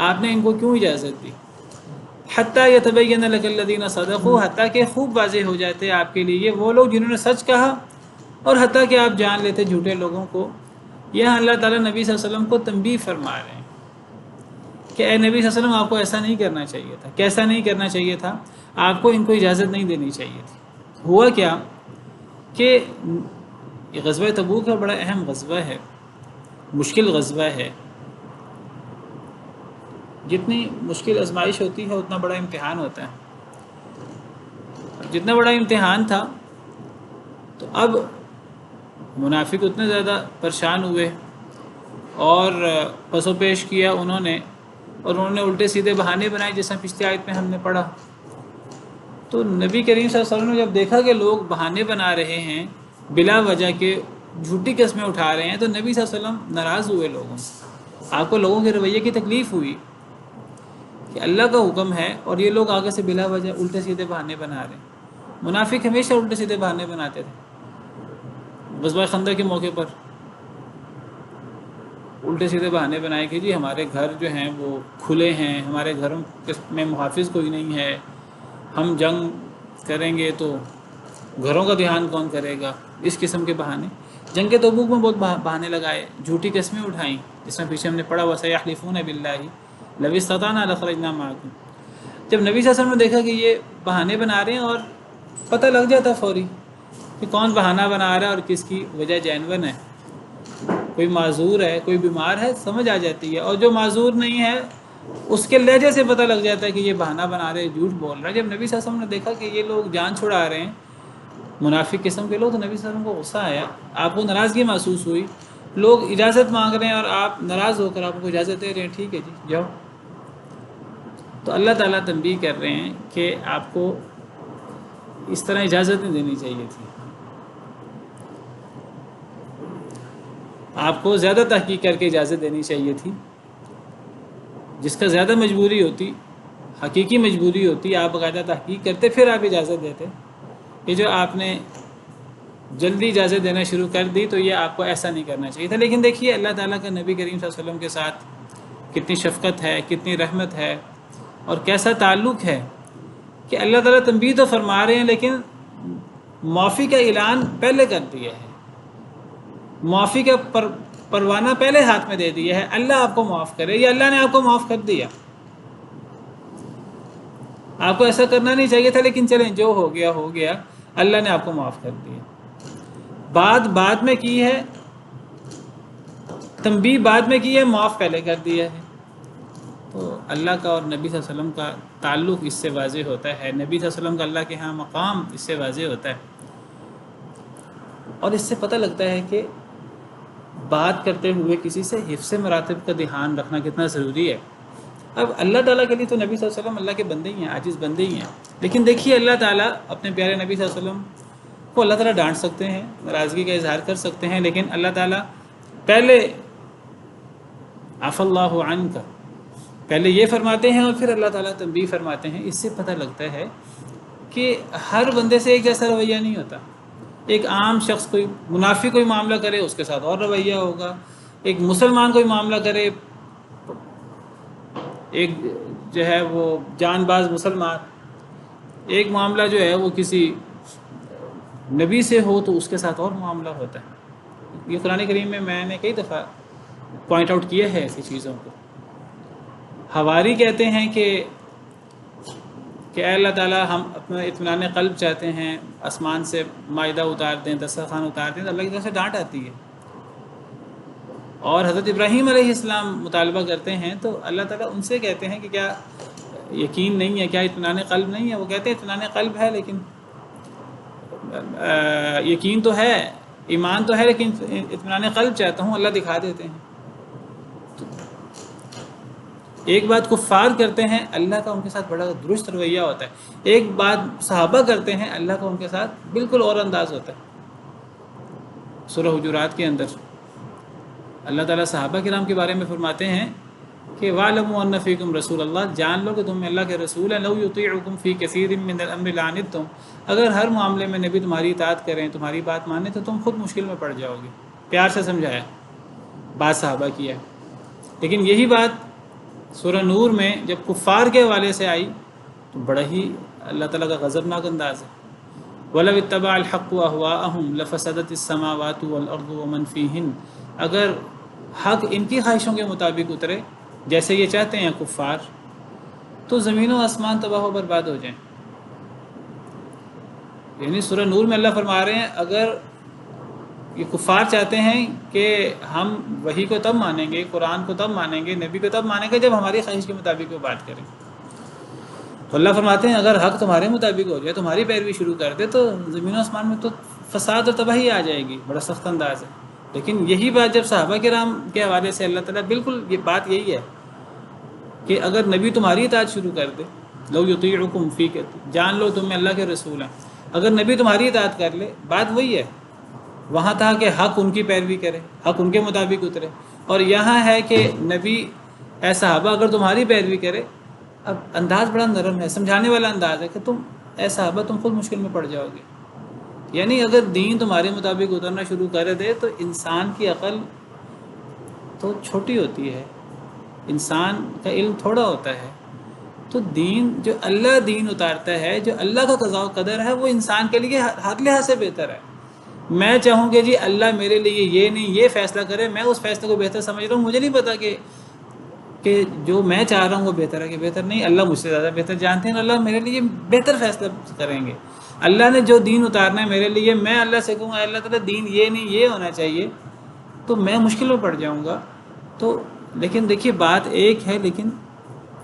آپ نے ان کو کیوں اجازت دی، حتیٰ یتبین لک الذین صدقوا، حتیٰ کہ خوب واضح ہو جاتے آپ کے لیے وہ لوگ جنہوں نے سچ کہا، اور حتیٰ کہ آپ جان لیتے جھوٹے لوگوں کو۔ یہاں اللہ تعالیٰ نبی صلی اللہ علیہ وسلم کو تنبیہ فرما رہے ہیں کہ اے نبی صلی اللہ علیہ وسلم، آپ کو ایسا نہیں کرنا چاہیے تھا۔ کیسا نہیں کرنا چاہیے تھا؟ آپ کو ان کو اجازت نہیں دینی چاہیے تھی۔ ہوا کیا کہ یہ غزوہ تبوک کا بڑا اہم غزوہ ہے، مشکل غزوہ ہے، جتنی مشکل آزمائش ہوتی ہے اتنا بڑا امتحان ہوتا ہے۔ جتنا بڑا امتحان تھا تو اب منافق اتنے زیادہ پریشان ہوئے اور پس و پیش کیا انہوں نے، اور انہوں نے الٹے سیدھے بہانے بنائے، جیسا پچھلی آیت میں ہم نے پڑھا۔ تو نبی کریم صلی اللہ علیہ وسلم نے جب دیکھا کہ لوگ بہانے بنا رہے ہیں، بلا وجہ کے جھوٹی قسمیں اٹھا رہے ہیں، تو نبی صلی اللہ علیہ وسلم ناراض ہوئے لوگوں سے۔ آپ کو لوگوں کے رویے کی تکلیف ہوئی کہ اللہ کا حکم ہے اور یہ لوگ آگے سے بلا وجہ الٹے سیدھے بہانے بنا رہے ہیں۔ منافق ہمیشہ الٹے سیدھے بہانے بناتے تھے۔ غزوہ خندق کے موقع پر الٹے سیدھے بہانے بنائے کہ جی ہمارے گھر جو ہیں وہ کھلے ہیں، ہمارے گھروں میں محافظ کوئی نہیں ہے، ہم جنگ کریں گے تو گھروں کا دھیان کون کرے گا، اس قسم کے بہانے۔ جنگ تبوک میں بہت بہانے لگائے، جھوٹی قسمیں اٹھائیں، جس میں پیچھے ہم نے پڑھا وَسَيَحْلِفُونَ بِاللَّهِ لَوِ اسْتَطَعْنَا لَخَرَجْنَا مَعَكُمْ۔ جب نبی صلی اللہ علیہ وسلم نے دیکھا کہ یہ بہانے بنا رہے ہیں، اور پتہ لگ جاتا فوری کہ کون بہانہ بنا رہا ہے اور کس کی وجہ جینون ہے، کوئی معذور ہے، کوئی بیمار ہے، سمجھ آ جاتی ہے، اور جو معذور نہیں ہے اس کے لہجے سے پتہ لگ جاتا ہے کہ یہ بہانہ بنا رہے، جھوٹ بول رہا ہے۔ جب نبی صلی اللہ علیہ وسلم نے دیکھا کہ یہ لوگ جان چھڑا رہے ہیں، منافق قسم کے لوگ، تو نبی صلی اللہ علیہ وسلم کو غصہ آیا، آپ کو ناراضگی محسوس ہوئی، لوگ اجازت مانگ رہے ہیں اور آپ ناراض ہو کر آپ کو اجازت دے رہے ہیں، ٹھیک ہے جی جاؤ۔ تو اللہ تعالیٰ تنبیہ کر رہے ہیں کہ آپ کو اس طرح اجازت نہیں دینی چاہیے تھی، آپ کو زیادہ تحقیق کر کے اجازت دینی چاہیے تھی۔ جس کا زیادہ مجبوری ہوتی، حقیقی مجبوری ہوتی، آپ باقاعدہ تحقیق کرتے پھر آپ اجازت دیتے۔ یہ جو آپ نے جلدی اجازت دینا شروع کر دی، تو یہ آپ کو ایسا نہیں کرنا چاہیے تھا۔ لیکن دیکھیے اللہ تعالیٰ کا نبی کریم صلی اللہ علیہ وسلم کے ساتھ کتنی شفقت ہے، کتنی رحمت ہے، اور کیسا تعلق ہے کہ اللہ تعالیٰ تنبیہ تو فرما رہے ہیں لیکن معافی کا اعلان پہلے کر دیا ہے، معافی کا پروانہ پہلے ہاتھ میں دے دیا ہے، اللہ آپ کو معاف کرے یا اللہ نے آپ کو معاف کر دیا، آپ کو ایسا کرنا نہیں چاہیے تھا لیکن چلیں جو ہو گیا ہو گیا، اللہ نے آپ کو معاف کر دیا۔ بات بعد میں کی ہے، تنبیہ بعد میں کی ہے، معاف پہلے کر دیا ہے۔ تو اللہ کا اور نبی صلی اللہ علیہ وسلم کا تعلق اس سے واضح ہوتا ہے، نبی صلی اللہ علیہ وسلم کا اللہ کے ہاں مقام اس سے واضح ہوتا ہے، اور اس سے پتہ لگتا ہے کہ بات کرتے ہوئے کسی سے حفظ مراتب کا دھیان رکھنا کتنا ضروری ہے۔ اب اللہ تعالیٰ کے لیے تو نبی صلی اللہ علیہ وسلم اللہ کے بندے ہی ہیں، عاجز بندے ہی ہیں، لیکن دیکھیے اللہ تعالیٰ اپنے پیارے نبی صلی اللہ علیہ وسلم کو اللہ تعالیٰ ڈانٹ سکتے ہیں، ناراضگی کا اظہار کر سکتے ہیں، لیکن اللہ تعالیٰ پہلے عفا اللہ عنک پہلے یہ فرماتے ہیں اور پھر اللہ تعالیٰ تنبیہ فرماتے ہیں۔ اس سے پتہ لگتا ہے کہ ہر بندے سے ایک جیسا رویہ نہیں ہوتا، ایک عام شخص کوئی منافق کوئی معاملہ کرے اس کے ساتھ اور رویہ ہوگا، ایک مسلمان کوئی معاملہ کرے، ایک جو ہے وہ جان باز مسلمان ایک معاملہ جو ہے وہ کسی نبی سے ہو تو اس کے ساتھ اور معاملہ ہوتا ہے۔ یہ قرآن کریم میں نے کئی دفعہ پوائنٹ آؤٹ کیا ہے ایسی چیزوں کو۔ حواری کہتے ہیں کہ اے اللہ تعالیٰ ہم اپنا اطمینان قلب چاہتے ہیں، آسمان سے مائدہ اتار دیں، دسترخوان اتار دیں، تو اللہ کی طرف سے ڈانٹ آتی ہے۔ اور حضرت ابراہیم علیہ السلام مطالبہ کرتے ہیں تو اللہ تعالیٰ ان سے کہتے ہیں کہ کیا یقین نہیں ہے، کیا اطمینان قلب نہیں ہے؟ وہ کہتے ہیں اطمینان قلب ہے لیکن یقین تو ہے، ایمان تو ہے، لیکن اطمینان قلب چاہتا ہوں، اللہ دکھا دیتے ہیں۔ ایک بات کفار کرتے ہیں، اللہ کا ان کے ساتھ بڑا درست رویہ ہوتا ہے، ایک بات صحابہ کرتے ہیں، اللہ کا ان کے ساتھ بالکل اور انداز ہوتا ہے۔ سورہ حجرات کے اندر اللہ تعالیٰ صحابہ کرام کے بارے میں فرماتے ہیں کہ وَاعْلَمُوا أَنَّ فِيكُمْ رَسُولَ اللَّهِ، جان لو کہ تم میں اللہ کے رسول ہیں، لَوْ يُطِيعُكُمْ فِي كَثِيرٍ مِّنَ الْأَمْرِ لَعَنِتُّمْ، اگر ہر معاملے میں نبی تمہاری اطاعت کریں، تمہاری بات مانیں تو تم خود مشکل میں پڑ جاؤ گے۔ پیار سے سمجھایا، بات صحابہ کی ہے، لیکن یہی بات سورہ نور میں جب کفار کے حوالے سے آئی تو بڑا ہی اللہ تعالیٰ کا غضبناک انداز ہے۔ وَلَوِ اتَّبَعَ الْحَقُّ أَهْوَاءَهُمْ لَفَسَدَتِ السَّمَاوَاتُ وَالْأَرْضُ وَمَنْ فِيهِنَّ، اگر حق ان کی خواہشوں کے مطابق اترے جیسے یہ چاہتے ہیں کفار، تو زمین و آسمان تباہ و برباد ہو جائیں۔ یعنی سورہ نور میں اللہ فرما رہے ہیں اگر یہ کفار چاہتے ہیں کہ ہم وحی کو تب مانیں گے، قرآن کو تب مانیں گے، نبی کو تب مانیں گے جب ہماری خواہش کے مطابق وہ بات کریں، تو اللہ فرماتے ہیں اگر حق تمہارے مطابق ہو جائے، تمہاری پیروی شروع کر دے، تو زمین و آسمان میں تو فساد اور تباہی آ جائے گی، بڑا سخت انداز ہے۔ لیکن یہی بات جب صحابہ کرام کے حوالے سے اللہ تعالیٰ بالکل یہ بات یہی ہے کہ اگر نبی تمہاری اطاعت شروع کر دے، لو یطیعکم فی، جان لو تم میں اللہ کے رسول ہیں، اگر نبی تمہاری اطاعت کر لے، بات وہی ہے، وہاں تھا کہ حق ان کی پیروی کرے، حق ان کے مطابق اترے، اور یہاں ہے کہ نبی اے صحابہ اگر تمہاری پیروی کرے، اب انداز بڑا نرم ہے، سمجھانے والا انداز ہے کہ تم اے صحابہ تم خود مشکل میں پڑ جاؤ گے۔ یعنی اگر دین تمہارے مطابق اترنا شروع کر دے تو انسان کی عقل تو چھوٹی ہوتی ہے، انسان کا علم تھوڑا ہوتا ہے، تو دین جو اللہ دین اتارتا ہے، جو اللہ کا قضاء و قدر ہے، وہ انسان کے لیے ہر لحاظ سے بہتر ہے۔ میں چاہوں کہ جی اللہ میرے لیے یہ نہیں یہ فیصلہ کرے، میں اس فیصلے کو بہتر سمجھ رہا ہوں، مجھے نہیں پتا کہ جو میں چاہ رہا ہوں وہ بہتر ہے کہ بہتر نہیں، اللہ مجھ سے زیادہ بہتر جانتے ہیں، اللہ میرے لیے بہتر فیصلہ کریں گے۔ اللہ نے جو دین اتارنا ہے میرے لیے، میں اللہ سے کہوں گا اللہ تعالیٰ دین یہ نہیں یہ ہونا چاہیے، تو میں مشکل میں پڑ جاؤں گا۔ تو لیکن دیکھیے بات ایک ہے، لیکن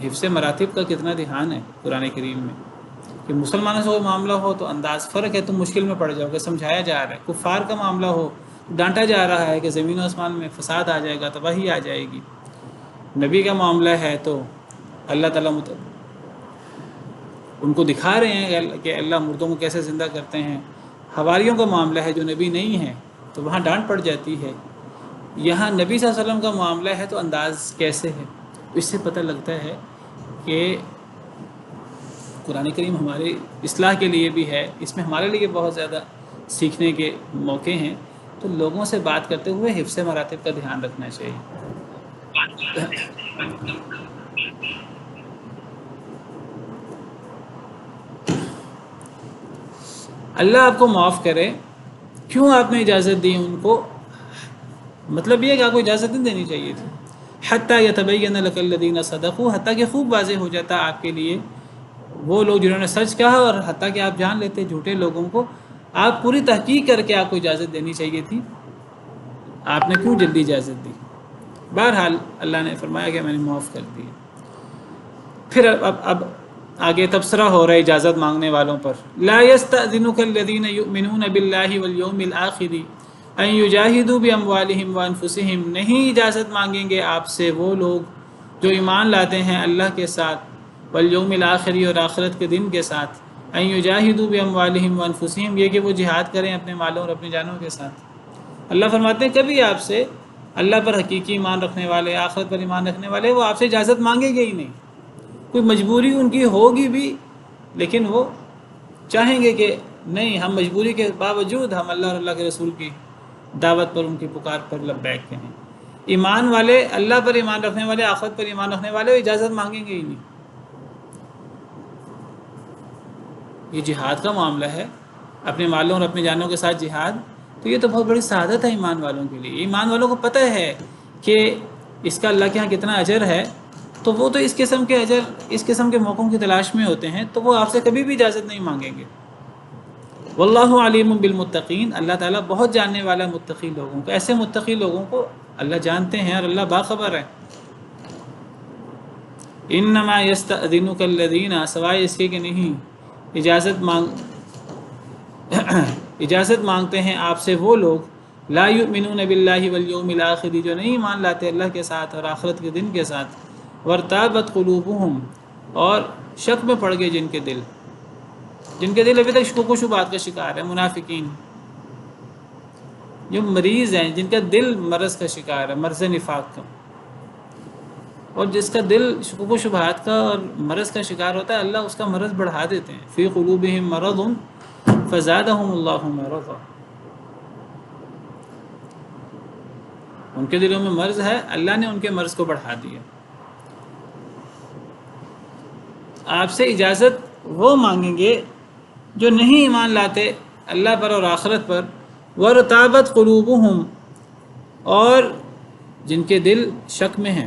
حفظ مراتب کا کتنا دھیان ہے قرآن کریم میں، کہ مسلمانوں سے کوئی معاملہ ہو تو انداز فرق ہے، تم مشکل میں پڑ جاؤ گے، سمجھایا جا رہا ہے۔ کفار کا معاملہ ہو ڈانٹا جا رہا ہے کہ زمین و آسمان میں فساد آ جائے گا، تباہی آ جائے گی۔ نبی کا معاملہ ہے تو اللہ تعالیٰ ان کو دکھا رہے ہیں کہ اللہ مردوں کو کیسے زندہ کرتے ہیں۔ حواریوں کا معاملہ ہے جو نبی نہیں ہے تو وہاں ڈانٹ پڑ جاتی ہے۔ یہاں نبی صلی اللہ علیہ وسلم کا معاملہ ہے تو انداز کیسے ہے، اس سے پتہ لگتا ہے کہ قرآن کریم ہمارے اصلاح کے لیے بھی ہے، اس میں ہمارے لیے بہت زیادہ سیکھنے کے موقع ہیں، تو لوگوں سے بات کرتے ہوئے حفظ مراتب کا دھیان رکھنا چاہیے۔ اللہ آپ کو معاف کرے، کیوں آپ نے اجازت دی ان کو؟ مطلب یہ کہ آپ کو اجازت نہیں دینی چاہیے تھی. حتیٰ یتبین لک الذین صدقوا، حتیٰ کہ خوب واضح ہو جاتا آپ کے لیے وہ لوگ جنہوں نے سچ کہا، اور حتیٰ کہ آپ جان لیتے جھوٹے لوگوں کو. آپ پوری تحقیق کر کے آپ کو اجازت دینی چاہیے تھی، آپ نے کیوں جلدی اجازت دی؟ بہرحال اللہ نے فرمایا کہ میں نے معاف کر دی. پھر اب آگے تبصرہ ہو رہا ہے اجازت مانگنے والوں پر. لا یستأذنک الذین یؤمنون باللہ والیوم الآخر ان یجاہدوا باموالہم وانفسہم، نہیں اجازت مانگیں گے آپ سے وہ لوگ جو ایمان لاتے ہیں اللہ کے ساتھ، والیوم الآخر اور آخرت کے دن کے ساتھ، ان یجاہدوا باموالہم وانفسہم، یہ کہ وہ جہاد کریں اپنے مالوں اور اپنی جانوں کے ساتھ. اللہ فرماتے ہیں کبھی آپ سے اللہ پر حقیقی ایمان رکھنے والے، آخرت پر ایمان رکھنے والے، وہ آپ سے اجازت مانگیں گے ہی نہیں. کوئی مجبوری ان کی ہوگی بھی، لیکن وہ چاہیں گے کہ نہیں، ہم مجبوری کے باوجود ہم اللہ اور اللہ کے رسول کی دعوت پر، ان کی پکار پر لبیک کہیں. ایمان والے، اللہ پر ایمان رکھنے والے، آخرت پر ایمان رکھنے والے، وہ اجازت مانگیں گے ہی نہیں. یہ جہاد کا معاملہ ہے، اپنے مالوں اور اپنی جانوں کے ساتھ جہاد، تو یہ تو بہت بڑی سعادت ہے ایمان والوں کے لیے. ایمان والوں کو پتہ ہے کہ اس کا اللہ کے ہاں کتنا اجر ہے، تو وہ تو اس قسم کے اجر، اس قسم کے موقعوں کی تلاش میں ہوتے ہیں، تو وہ آپ سے کبھی بھی اجازت نہیں مانگیں گے. واللہ علیم بالمتقین، اللہ تعالیٰ بہت جاننے والا متقی لوگوں کو. ایسے متقی لوگوں کو اللہ جانتے ہیں اور اللہ باخبر ہے. انما یستأذنک الذین، سوائے اس کے کہ نہیں اجازت مانگتے ہیں آپ سے وہ لوگ لا یؤمنون باللہ والیوم الآخر، جو نہیں ایمان لاتے اللہ کے ساتھ اور آخرت کے دن کے ساتھ. وارتابت قلوبہم، اور شک میں پڑ گئے جن کے دل ابھی تک شکوک و شبہات کا شکار ہے. منافقین جو مریض ہیں، جن کا دل مرض کا شکار ہے، مرض نفاق کا، اور جس کا دل شکوک و شبہات کا اور مرض کا شکار ہوتا ہے، اللہ اس کا مرض بڑھا دیتے ہیں. فی قلوبہم مرض فزادہم اللہ مرضا، ان کے دلوں میں مرض ہے، اللہ نے ان کے مرض کو بڑھا دیا. آپ سے اجازت وہ مانگیں گے جو نہیں ایمان لاتے اللہ پر اور آخرت پر. وارتابت قلوبہم، اور جن کے دل شک میں ہیں.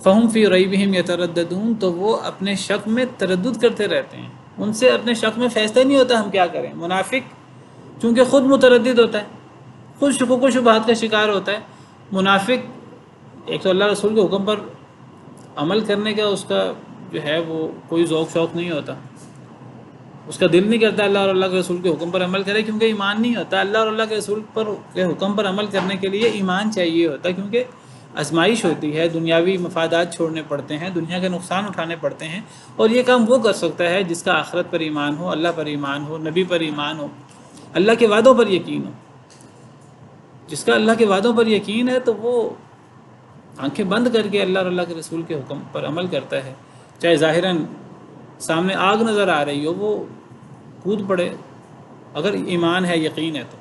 فہم فی ریبہم یترددون، تو وہ اپنے شک میں تردد کرتے رہتے ہیں، ان سے اپنے شک میں فیصلہ نہیں ہوتا ہم کیا کریں. منافق چونکہ خود متردد ہوتا ہے، خود شکوک و شبہات کا شکار ہوتا ہے. منافق ایک تو اللہ رسول کے حکم پر عمل کرنے کا اس کا جو ہے وہ کوئی ذوق شوق نہیں ہوتا، اس کا دل نہیں کرتا اللہ اور اللہ کے رسول کے حکم پر عمل کرے، کیونکہ ایمان نہیں ہوتا. اللہ اور اللہ کے رسول کے حکم پر عمل کرنے کے لیے ایمان چاہیے ہوتا ہے، کیونکہ آزمائش ہوتی ہے، دنیاوی مفادات چھوڑنے پڑتے ہیں، دنیا کے نقصان اٹھانے پڑتے ہیں. اور یہ کام وہ کر سکتا ہے جس کا آخرت پر ایمان ہو، اللہ پر ایمان ہو، نبی پر ایمان ہو، اللہ کے وعدوں پر یقین ہو. جس کا اللہ کے وعدوں پر یقین ہے تو وہ آنکھیں بند کر کے اللہ اور اللہ کے رسول کے حکم پر عمل کرتا ہے. چاہے ظاہراً سامنے آگ نظر آ رہی ہو، وہ کود پڑے. اگر ایمان ہے، یقین ہے، تو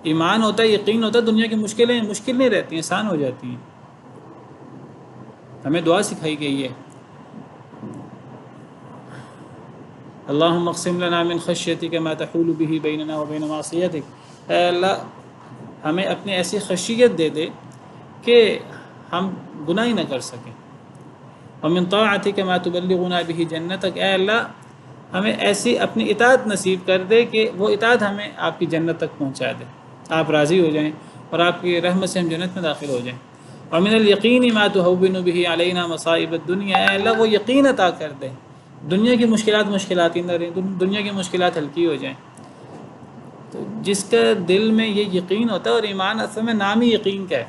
ایمان ہوتا ہے، یقین ہوتا ہے، دنیا کی مشکلیں مشکل نہیں رہتی ہیں، آسان ہو جاتی ہیں. ہمیں دعا سکھائی گئی ہے، اللہم اقسم لنا من خشیتک ما تحول به بیننا و بین معصیتک، اے اللہ ہمیں اپنی ایسی خشیت دے دے کہ ہم گناہ ہی نہ کر سکیں. ومن طاعتک ما تبلغنا به جنتک، اے اللہ ہمیں ایسی اپنی اطاعت نصیب کر دے کہ وہ اطاعت ہمیں آپ کی جنت تک پہنچا دے، آپ راضی ہو جائیں اور آپ کی رحمت سے ہم جنت میں داخل ہو جائیں. ومن الیقین ما تہون به علینا مصائب الدنیا، اے اللہ وہ یقین عطا کر دے، دنیا کی مشکلات ہی نہ رہیں، دنیا کی مشکلات ہلکی ہو جائیں. تو جس کا دل میں یہ یقین ہوتا ہے، اور ایمان اصل میں نام ہی یقین کا ہے،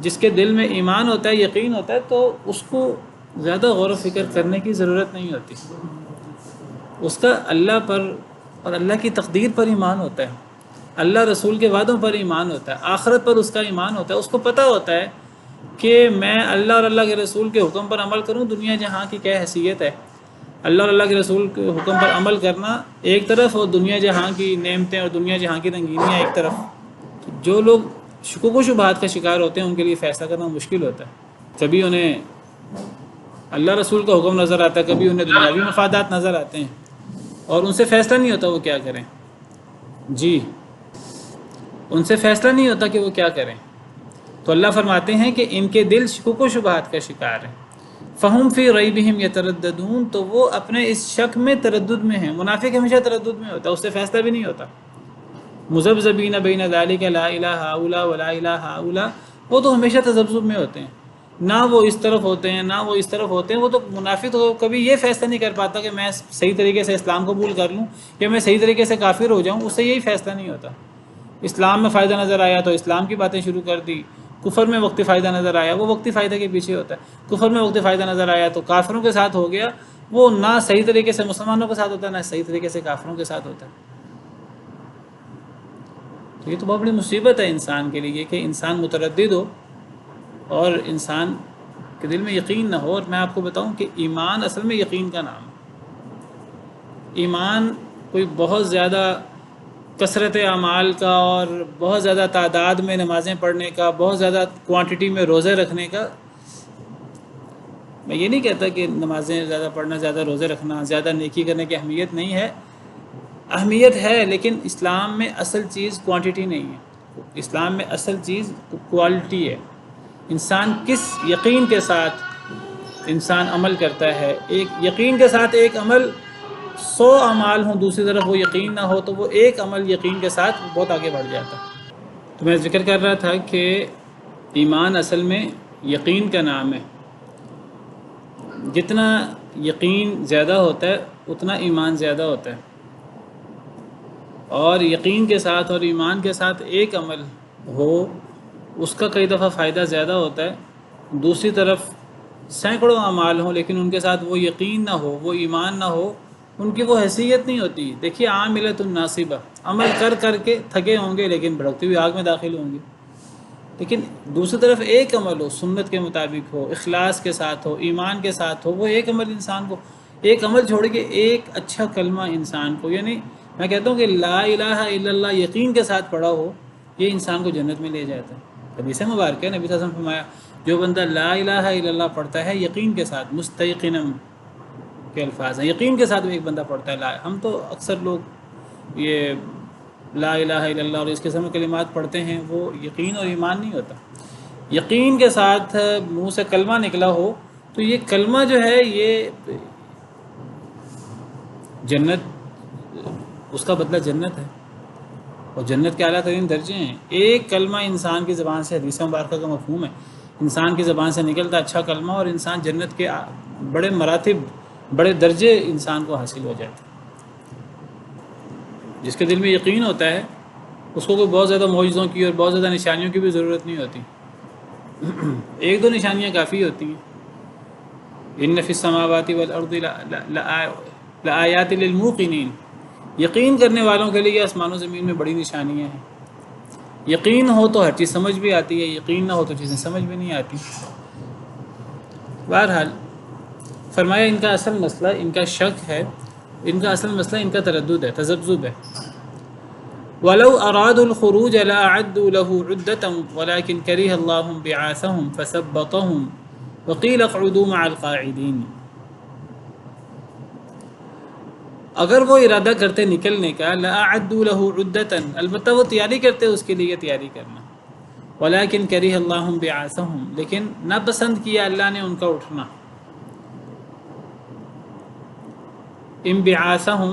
جس کے دل میں ایمان ہوتا ہے، یقین ہوتا ہے، تو اس کو زیادہ غور و فکر کرنے کی ضرورت نہیں ہوتی. اس کا اللہ پر اور اللہ کی تقدیر پر ایمان ہوتا ہے، اللہ رسول کے وعدوں پر ایمان ہوتا ہے، آخرت پر اس کا ایمان ہوتا ہے. اس کو پتہ ہوتا ہے کہ میں اللہ اور اللہ کے رسول کے حکم پر عمل کروں، دنیا جہاں کی کیا حیثیت ہے. اللہ اور اللہ کے رسول کے حکم پر عمل کرنا ایک طرف، اور دنیا جہاں کی نعمتیں اور دنیا جہاں کی رنگینیاں ایک طرف. جو لوگ شکوک و شبہات کا شکار ہوتے ہیں ان کے لیے فیصلہ کرنا مشکل ہوتا ہے. کبھی انہیں اللہ رسول کا حکم نظر آتا ہے، کبھی انہیں دنیاوی مفادات نظر آتے ہیں. اور ان سے فیصلہ نہیں ہوتا وہ کیا کریں. جی ان سے فیصلہ نہیں ہوتا کہ وہ کیا کریں. تو اللہ فرماتے ہیں کہ ان کے دل شکوک و شبہات کا شکار ہیں. فہم فی ریبہم یترددون، تو وہ اپنے اس شک میں تردد میں ہیں. منافق ہمیشہ تردد میں ہوتا ہے، اس سے فیصلہ بھی نہیں ہوتا. مذبذبین بین ذلک لا الہ ہؤلاء ولا الہ ہؤلاء، وہ تو ہمیشہ تذبذب میں ہوتے ہیں، نہ وہ اس طرف ہوتے ہیں نہ وہ اس طرف ہوتے ہیں. وہ تو منافق تو کبھی یہ فیصلہ نہیں کر پاتا کہ میں صحیح طریقے سے اسلام قبول کر لوں یا میں صحیح طریقے سے کافر ہو جاؤں. اس سے یہی فیصلہ نہیں ہوتا. اسلام میں فائدہ نظر آیا تو اسلام کی باتیں شروع کر دی، کفر میں وقتی فائدہ نظر آیا وہ وقتی فائدہ کے پیچھے ہوتا ہے. کفر میں وقتی فائدہ نظر آیا تو کافروں کے ساتھ ہو گیا، وہ نہ صحیح طریقے سے مسلمانوں کے ساتھ ہوتا ہے نہ صحیح طریقے سے کافروں کے ساتھ ہوتا ہے. تو یہ تو بہت بڑی مصیبت ہے انسان کے لیے کہ انسان متردد ہو اور انسان کے دل میں یقین نہ ہو. اور میں آپ کو بتاؤں کہ ایمان اصل میں یقین کا نام ہے. ایمان کوئی بہت زیادہ کثرت اعمال کا اور بہت زیادہ تعداد میں نمازیں پڑھنے کا، بہت زیادہ کوانٹٹی میں روزے رکھنے کا. میں یہ نہیں کہتا کہ نمازیں زیادہ پڑھنا، زیادہ روزے رکھنا، زیادہ نیکی کرنے کی اہمیت نہیں ہے. اہمیت ہے، لیکن اسلام میں اصل چیز کوانٹٹی نہیں ہے. اسلام میں اصل چیز کوالٹی ہے. انسان کس یقین کے ساتھ انسان عمل کرتا ہے. ایک یقین کے ساتھ ایک عمل 100 اعمال ہوں، دوسری طرف وہ یقین نہ ہو تو وہ ایک عمل یقین کے ساتھ بہت آگے بڑھ جاتا. تو میں ذکر کر رہا تھا کہ ایمان اصل میں یقین کا نام ہے. جتنا یقین زیادہ ہوتا ہے اتنا ایمان زیادہ ہوتا ہے. اور یقین کے ساتھ اور ایمان کے ساتھ ایک عمل ہو اس کا کئی دفعہ فائدہ زیادہ ہوتا ہے. دوسری طرف سینکڑوں اعمال ہوں لیکن ان کے ساتھ وہ یقین نہ ہو، وہ ایمان نہ ہو، ان کی وہ حیثیت نہیں ہوتی. دیکھیے عاملۃ ناصبہ، عمل کر کر کے تھکے ہوں گے لیکن بھڑکتی ہوئی آگ میں داخل ہوں گے. لیکن دوسری طرف ایک عمل ہو، سنت کے مطابق ہو، اخلاص کے ساتھ ہو، ایمان کے ساتھ ہو، وہ ایک عمل انسان کو، ایک عمل چھوڑ کے ایک اچھا کلمہ انسان کو، یعنی میں کہتا ہوں کہ لا الہ الا اللہ یقین کے ساتھ پڑھا ہو، یہ انسان کو جنت میں لے جاتا ہے. حدیث مبارک ہے، نبی صلی اللہ علیہ وسلم نے فرمایا جو بندہ لا الہ الا اللہ پڑھتا ہے یقین کے ساتھ، مستیقنا کے الفاظ ہیں، یقین کے ساتھ ایک بندہ پڑھتا ہے. ہم تو اکثر لوگ یہ لا الہ الا اللہ اور اس قسم کے کلمات پڑھتے ہیں، وہ یقین اور ایمان نہیں ہوتا. یقین کے ساتھ منہ سے کلمہ نکلا ہو تو یہ کلمہ جو ہے یہ جنت، اس کا بدلہ جنت ہے. اور جنت کے اعلیٰ ترین درجے ہیں. ایک کلمہ انسان کی زبان سے، حدیث مبارکہ کا مفہوم ہے، انسان کی زبان سے نکلتا اچھا کلمہ اور انسان جنت کے بڑے مراتب، بڑے درجے انسان کو حاصل ہو جاتے ہیں. جس کے دل میں یقین ہوتا ہے اس کو کوئی بہت زیادہ معجزوں کی اور بہت زیادہ نشانیوں کی بھی ضرورت نہیں ہوتی. ایک دو نشانیاں کافی ہوتی ہیں. ان فی السماوات والارض لآیات للموقنین، یقین کرنے والوں کے لیے آسمان و زمین میں بڑی نشانیاں ہیں. یقین ہو تو ہر چیز سمجھ بھی آتی ہے، یقین نہ ہو تو چیزیں سمجھ بھی نہیں آتی. بہرحال فرمایا ان کا اصل مسئلہ ان کا شک ہے، ان کا اصل مسئلہ ان کا تردد ہے، تذبذب ہے. وَلَوْ أَرَادُوا الْخُرُوجَ لَأَعَدُّوا لَهُ عُدَّةً وَلَكِنْ كَرِهَ اللَّهُ بِعَاثَهُمْ فَثَبَّطَهُمْ وَقِيلَ اقْعُدُوا مَعَ الْقَاعِدِينَ. اگر وہ ارادہ کرتے نکلنے کا، لَأَعَدُّوا لَهُ عُدَّةً، البتہ وہ تیاری کرتے اس کے لیے تیاری کرنا. وَلَكِنْ كَرِهَ اللَّهُ بِعَاثَهُمْ، لیکن ناپسند کیا اللہ نے ان کا اٹھنا. انبعاثہم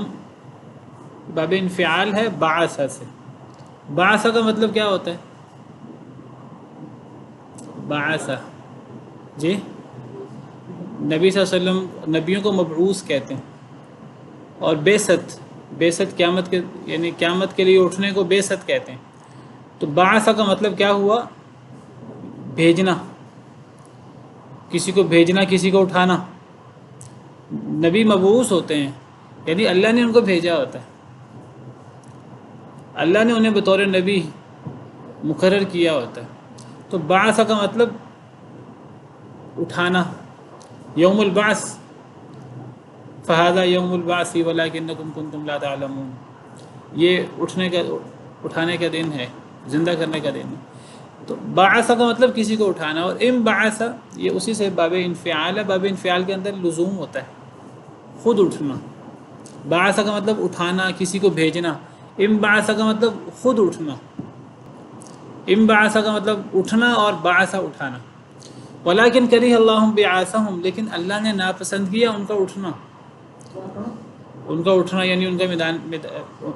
باب انفعال ہے بعثہ سے. بعثہ کا مطلب کیا ہوتا ہے؟ بعثہ، جی نبی صلی اللہ علیہ وسلم نبیوں کو مبعوث کہتے ہیں. اور بعثت، بعثت قیامت کے، یعنی قیامت کے لیے اٹھنے کو بعثت کہتے ہیں. تو بعثہ کا مطلب کیا ہوا؟ بھیجنا، کسی کو بھیجنا، کسی کو اٹھانا. نبی مبعوث ہوتے ہیں یعنی اللہ نے ان کو بھیجا ہوتا ہے، اللہ نے انہیں بطور نبی مقرر کیا ہوتا ہے. تو بعث کا مطلب اٹھانا. یوم البعث فہذا یوم البعث ولکنکم کنتم لا تعلمون، یہ اٹھانے کا دن ہے، زندہ کرنے کا دن ہے. تو بعث کا مطلب کسی کو اٹھانا. اور بعث یہ اسی سے باب انفعال ہے. باب انفعال کے اندر لزوم ہوتا ہے، خود اٹھنا. بعث کا مطلب اٹھانا، کسی کو بھیجنا. انبعث کا مطلب خود اٹھنا. انبعث کا مطلب اٹھنا اور بعث اٹھانا. ولیکن کرہ اللہ بعثہم، لیکن اللہ نے ناپسند کیا ان کا اٹھنا. ان کا اٹھنا یعنی ان کا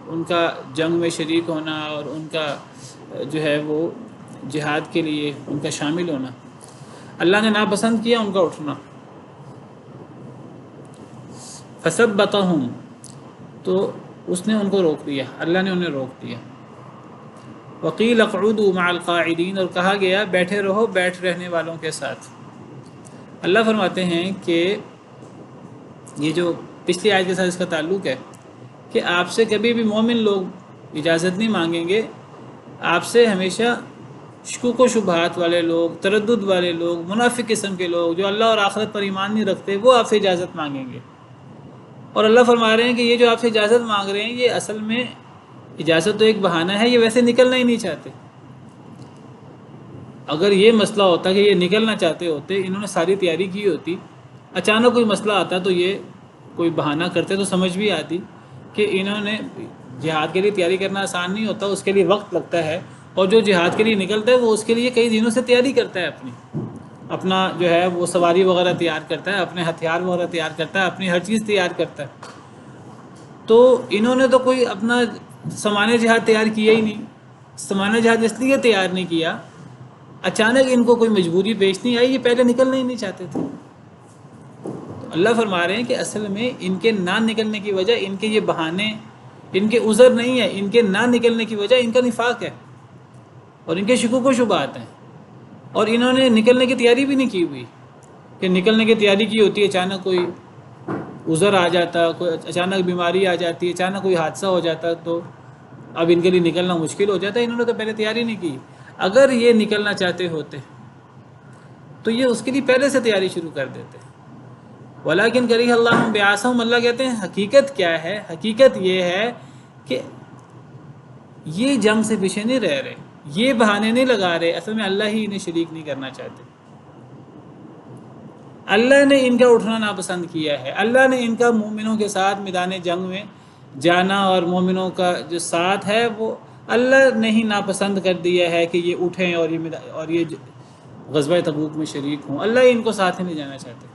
ان کا جنگ میں شریک ہونا اور ان کا جو ہے وہ جہاد کے لیے ان کا شامل ہونا. اللہ نے ناپسند کیا ان کا اٹھنا. فثبتہم، تو اس نے ان کو روک دیا، اللہ نے انہیں روک دیا. وقیل اقعدوا مع القاعدین، اور کہا گیا بیٹھے رہو بیٹھ رہنے والوں کے ساتھ. اللہ فرماتے ہیں کہ یہ جو پچھلی آیت کے ساتھ اس کا تعلق ہے کہ آپ سے کبھی بھی مومن لوگ اجازت نہیں مانگیں گے. آپ سے ہمیشہ شکوک و شبہات والے لوگ، تردد والے لوگ، منافق قسم کے لوگ جو اللہ اور آخرت پر ایمان نہیں رکھتے، وہ آپ سے اجازت مانگیں گے. اور اللہ فرما رہے ہیں کہ یہ جو آپ سے اجازت مانگ رہے ہیں یہ اصل میں اجازت تو ایک بہانہ ہے، یہ ویسے نکلنا ہی نہیں چاہتے. اگر یہ مسئلہ ہوتا کہ یہ نکلنا چاہتے ہوتے، انہوں نے ساری تیاری کی ہوتی، اچانک کوئی مسئلہ آتا تو یہ کوئی بہانہ کرتے تو سمجھ بھی آتی کہ انہوں نے جہاد کے لیے تیاری کرنا آسان نہیں ہوتا، اس کے لیے وقت لگتا ہے. اور جو جہاد کے لیے نکلتا ہے وہ اس کے لیے کئی دنوں سے تیاری کرتا ہے، اپنا جو ہے وہ سواری وغیرہ تیار کرتا ہے، اپنے ہتھیار وغیرہ تیار کرتا ہے، اپنی ہر چیز تیار کرتا ہے. تو انہوں نے تو کوئی اپنا سامان جہاد تیار کیا ہی نہیں. سامان جہاد اس لیے تیار نہیں کیا، اچانک ان کو کوئی مجبوری پیش نہیں آئی، یہ پہلے نکلنا ہی نہیں چاہتے تھے. تو اللہ فرما رہے ہیں کہ اصل میں ان کے نہ نکلنے کی وجہ، ان کے یہ بہانے، ان کے عذر نہیں ہے، ان کے نہ نکلنے کی وجہ ان کا نفاق ہے اور ان کے شکوک و شبہات ہیں. اور انہوں نے نکلنے کی تیاری بھی نہیں کی ہوئی کہ نکلنے کی تیاری کی ہوتی ہے، اچانک کوئی عذر آ جاتا، کوئی اچانک بیماری آ جاتی، اچانک کوئی حادثہ ہو جاتا تو اب ان کے لیے نکلنا مشکل ہو جاتا ہے. انہوں نے تو پہلے تیاری نہیں کی. اگر یہ نکلنا چاہتے ہوتے تو یہ اس کے لیے پہلے سے تیاری شروع کر دیتے. ولیکن کرہ اللہ بعثہم، اللہ کہتے ہیں حقیقت کیا ہے؟ حقیقت یہ ہے کہ یہ جنگ سے پیچھے نہیں رہ رہے، یہ بہانے نہیں لگا رہے، اصل میں اللہ ہی انہیں شریک نہیں کرنا چاہتے. اللہ نے ان کا اٹھنا ناپسند کیا ہے. اللہ نے ان کا مومنوں کے ساتھ میدان جنگ میں جانا اور مومنوں کا جو ساتھ ہے وہ اللہ نے ہی ناپسند کر دیا ہے کہ یہ اٹھیں اور یہ غزوہ تبوک میں شریک ہوں. اللہ ان کو ساتھ ہی نہیں جانا چاہتے.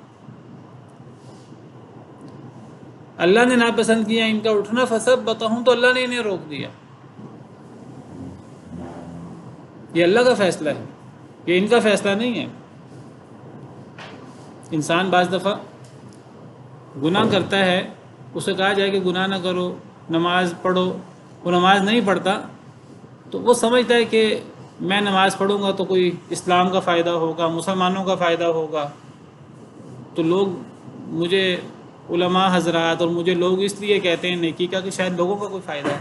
اللہ نے ناپسند کیا ان کا اٹھنا. فثبتہم، تو اللہ نے انہیں روک دیا. یہ اللہ کا فیصلہ ہے، یہ ان کا فیصلہ نہیں ہے. انسان بعض دفعہ گناہ کرتا ہے، اسے کہا جائے کہ گناہ نہ کرو، نماز پڑھو، وہ نماز نہیں پڑھتا تو وہ سمجھتا ہے کہ میں نماز پڑھوں گا تو کوئی اسلام کا فائدہ ہوگا، مسلمانوں کا فائدہ ہوگا، تو لوگ مجھے علماء حضرات اور مجھے لوگ اس لیے کہتے ہیں نیکی کا کہ شاید لوگوں کا کوئی فائدہ ہے.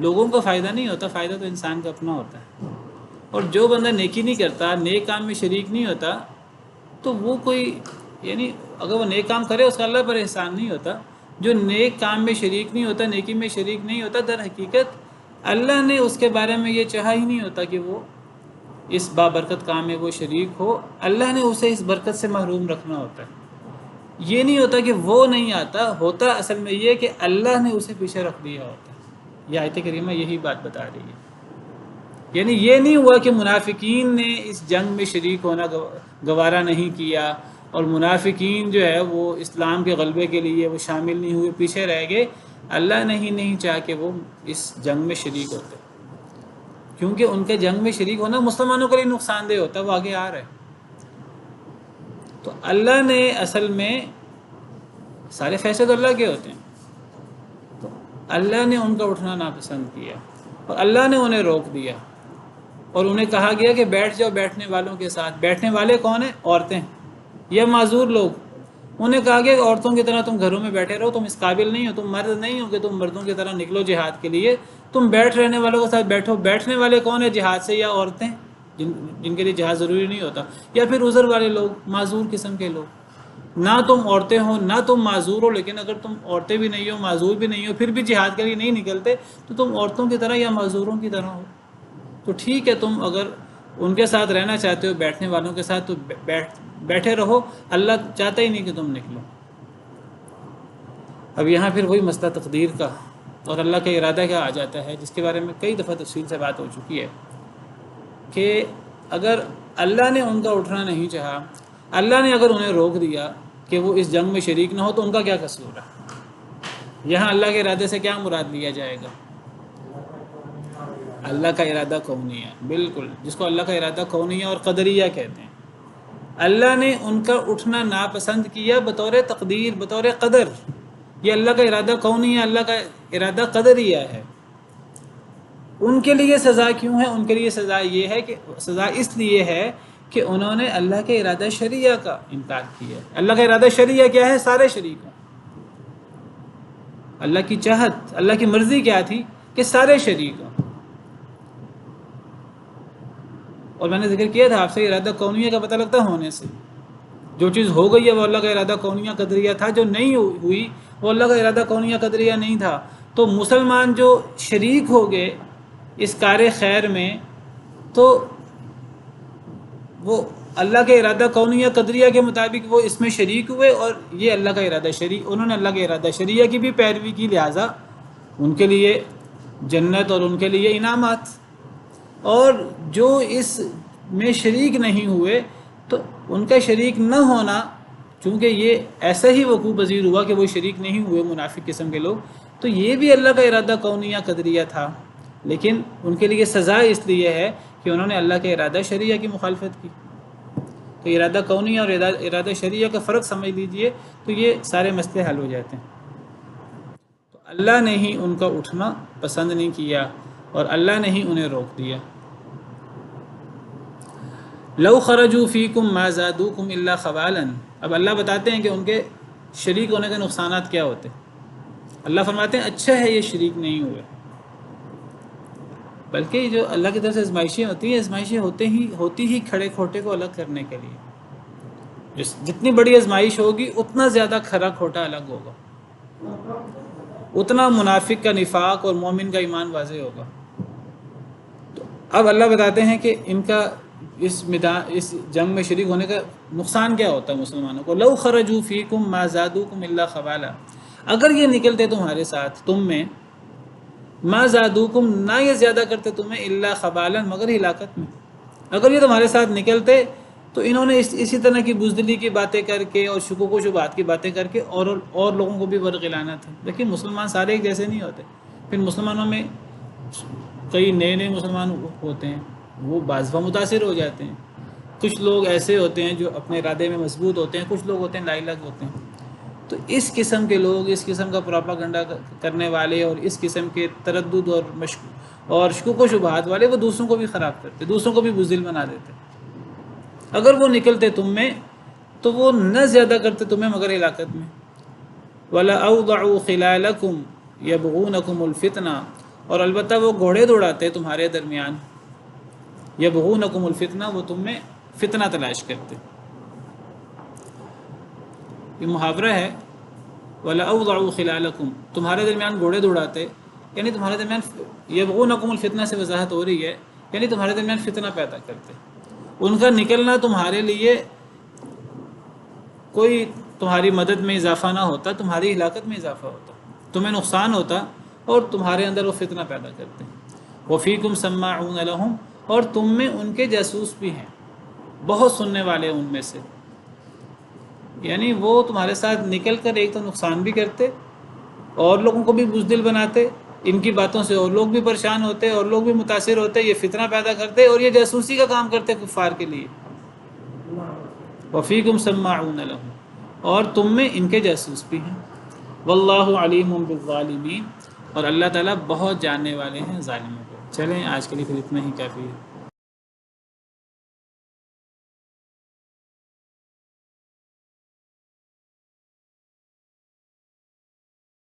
لوگوں کا فائدہ نہیں ہوتا، فائدہ تو انسان کا اپنا ہوتا ہے. اور جو بندہ نیکی نہیں کرتا، نیک کام میں شریک نہیں ہوتا، تو وہ کوئی یعنی اگر وہ نیک کام کرے اس کا اللہ پر احسان نہیں ہوتا. جو نیک کام میں شریک نہیں ہوتا، نیکی میں شریک نہیں ہوتا، در حقیقت اللہ نے اس کے بارے میں یہ چاہا ہی نہیں ہوتا کہ وہ اس بابرکت کام میں وہ شریک ہو. اللہ نے اسے اس برکت سے محروم رکھنا ہوتا ہے. یہ نہیں ہوتا کہ وہ نہیں آتا، ہوتا اصل میں یہ کہ اللہ نے اسے پیچھے رکھ دیا ہوتا ہے. یہ آیت کریمہ یہی بات بتا رہی ہے. یعنی یہ نہیں ہوا کہ منافقین نے اس جنگ میں شریک ہونا گوارا نہیں کیا اور منافقین جو ہے وہ اسلام کے غلبے کے لیے وہ شامل نہیں ہوئے، پیچھے رہ گئے. اللہ نے ہی نہیں چاہا کہ وہ اس جنگ میں شریک ہوتے، کیونکہ ان کے جنگ میں شریک ہونا مسلمانوں کے لیے نقصان دہ ہوتا ہے. وہ آگے آ رہا ہے. تو اللہ نے اصل میں سارے فیصلے تو اللہ کے ہوتے ہیں. تو اللہ نے ان کا اٹھنا ناپسند کیا اور اللہ نے انہیں روک دیا اور انہیں کہا گیا کہ بیٹھ جاؤ بیٹھنے والوں کے ساتھ. بیٹھنے والے کون ہیں؟ عورتیں یا معذور لوگ. انہیں کہا گیا کہ عورتوں کی طرح تم گھروں میں بیٹھے رہو، تم اس قابل نہیں ہو، تم مرد نہیں ہو کہ تم مردوں کی طرح نکلو جہاد کے لیے. تم بیٹھ رہنے والوں کے ساتھ بیٹھو. بیٹھنے والے کون ہیں؟ جہاد سے یا عورتیں جن کے لیے جہاد ضروری نہیں ہوتا، یا پھر عذر والے لوگ، معذور قسم کے لوگ. نہ تم عورتیں ہو نہ تم معذور ہو، لیکن اگر تم عورتیں بھی نہیں ہو معذور بھی نہیں ہو پھر بھی جہاد کے لیے نہیں نکلتے تو تم عورتوں کی طرح یا معذوروں کی طرح ہو. تو ٹھیک ہے، تم اگر ان کے ساتھ رہنا چاہتے ہو بیٹھنے والوں کے ساتھ تو بیٹھے رہو. اللہ چاہتا ہی نہیں کہ تم نکلو. اب یہاں پھر وہی مسئلہ تقدیر کا اور اللہ کا ارادہ کیا آ جاتا ہے، جس کے بارے میں کئی دفعہ تفصیل سے بات ہو چکی ہے کہ اگر اللہ نے ان کا اٹھنا نہیں چاہا، اللہ نے اگر انہیں روک دیا کہ وہ اس جنگ میں شریک نہ ہو، تو ان کا کیا قصور ہے؟ یہاں اللہ کے ارادے سے کیا مراد لیا جائے گا؟ اللہ کا ارادہ کونیہ، بالکل، جس کو اللہ کا ارادہ کونیہ اور قدریہ کہتے ہیں۔ اللہ نے ان کا اٹھنا ناپسند کیا بطور تقدیر، بطور قدر، یہ اللہ کا ارادہ کونیہ، اللہ کا ارادہ قدریہ ہے۔ ان کے لیے سزا کیوں ہے؟ ان کے لیے سزا یہ ہے کہ سزا اس لیے ہے کہ انہوں نے اللہ کے ارادہ شرعیہ کا انکار کیا ہے۔ اللہ کا ارادہ شرعیہ کیا ہے؟ سارے شریک ہوں۔ اللہ کی چاہت، اللہ کی مرضی کیا تھی کہ سارے شریک ہوں۔ اور میں نے ذکر کیا تھا آپ سے، ارادہ کونیہ کا پتہ لگتا ہونے سے۔ جو چیز ہو گئی ہے وہ اللہ کا ارادہ کونیہ قدریہ تھا، جو نہیں ہوئی وہ اللہ کا ارادہ کونیہ قدریہ نہیں تھا۔ تو مسلمان جو شریک ہو گئے اس کار خیر میں، تو وہ اللہ کے ارادہ کونیہ قدریہ کے مطابق وہ اس میں شریک ہوئے، اور یہ اللہ کا ارادہ انہوں نے اللہ کے ارادہ شرعیہ کی بھی پیروی کی، لہٰذا ان کے لیے جنت اور ان کے لیے انعامات۔ اور جو اس میں شریک نہیں ہوئے تو ان کا شریک نہ ہونا، چونکہ یہ ایسا ہی وقوع پذیر ہوا کہ وہ شریک نہیں ہوئے منافق قسم کے لوگ، تو یہ بھی اللہ کا ارادہ کونیہ قدریہ تھا، لیکن ان کے لیے سزا اس لیے ہے کہ انہوں نے اللہ کے ارادہ شرعیہ کی مخالفت کی۔ تو ارادہ کونیہ اور ارادہ شرعیہ کا فرق سمجھ لیجئے، تو یہ سارے مسئلے حل ہو جاتے ہیں۔ تو اللہ نے ہی ان کا اٹھنا پسند نہیں کیا اور اللہ نے ہی انہیں روک دیا۔ لو خرجوا فیکم ما زادوکم الا خبالا، اب اللہ بتاتے ہیں کہ ان کے شریک ہونے کے نقصانات کیا ہوتے ہیں۔ اللہ فرماتے ہیں اچھا ہے یہ شریک نہیں ہوئے، بلکہ جو اللہ کی طرف سے آزمائشیں ہوتی ہیں، آزمائشیں ہوتی ہی کھڑے کھوٹے کو الگ کرنے کے لیے۔ جتنی بڑی آزمائش ہوگی اتنا زیادہ کھرا کھوٹا الگ ہوگا، اتنا منافق کا نفاق اور مومن کا ایمان واضح ہوگا۔ تو اب اللہ بتاتے ہیں کہ ان کا اس جنگ میں شریک ہونے کا نقصان کیا ہوتا ہے مسلمانوں کو۔ لو خرجوا فیکم ما زادوکم الا خبالا، اگر یہ نکلتے تمہارے ساتھ تم میں، ما زادوکم، نہ یہ زیادہ کرتے تمہیں، الا خبالا، مگر ہلاکت میں۔ اگر یہ تمہارے ساتھ نکلتے تو انہوں نے اسی طرح کی بزدلی کی باتیں کر کے اور شکوک و شبہات کی باتیں کر کے اور لوگوں کو بھی ورغلانا تھا۔ لیکن مسلمان سارے ایک جیسے نہیں ہوتے، پھر مسلمانوں میں کئی نئے نئے مسلمان ہوتے ہیں، وہ بعض دفعہ متاثر ہو جاتے ہیں۔ کچھ لوگ ایسے ہوتے ہیں جو اپنے ارادے میں مضبوط ہوتے ہیں، کچھ لوگ ہوتے ہیں لائلگ ہوتے ہیں۔ تو اس قسم کے لوگ، اس قسم کا پروپیگنڈا کرنے والے اور اس قسم کے تردد اور شکوک و شبہات والے، وہ دوسروں کو بھی خراب کرتے، دوسروں کو بھی بزدل بنا دیتے۔ اگر وہ نکلتے تم میں تو وہ نہ زیادہ کرتے تمہیں مگر ہلاکت میں۔ وَلَأَوْضَعُوا خِلَالَكُمْ يَبْغُونَكُمُ الْفِتْنَةَ، اور البتہ وہ گھوڑے دوڑاتے تمہارے درمیان، یبغونکم الفتنہ، وہ تم میں فتنہ تلاش کرتے۔ یہ محاورہ ہے، وَلَأَوْضَعُوا خِلَالَكُمْ، تمہارے درمیان گھوڑے دوڑاتے، یعنی تمہارے درمیان، یبغونکم الفتنہ سے وضاحت ہو رہی ہے، یعنی تمہارے درمیان فتنہ پیدا کرتے۔ ان کا نکلنا تمہارے لیے کوئی تمہاری مدد میں اضافہ نہ ہوتا، تمہاری ہلاکت میں اضافہ ہوتا، تمہیں نقصان ہوتا، اور تمہارے اندر وہ فتنہ پیدا کرتے۔ وَفِيكُمْ سَمَّاعُونَ لَهُمْ، اور تم میں ان کے جاسوس بھی ہیں، بہت سننے والے ان میں سے، یعنی وہ تمہارے ساتھ نکل کر ایک تو نقصان بھی کرتے اور لوگوں کو بھی بزدل بناتے، ان کی باتوں سے اور لوگ بھی پریشان ہوتے اور لوگ بھی متاثر ہوتے، یہ فتنہ پیدا کرتے اور یہ جاسوسی کا کام کرتے کفار کے لیے۔ وَفِيكُمْ سَمَّاعُونَ لَهُمْ، اور تم میں ان کے جاسوس بھی ہیں۔ وَاللَّهُ عَلِيمٌ بِالظَّالِمِينَ، اور اللہ تعالیٰ بہت جاننے والے ہیں ظالموں کو۔ چلیں آج کے لیے پھر اتنا ہی کافی ہے۔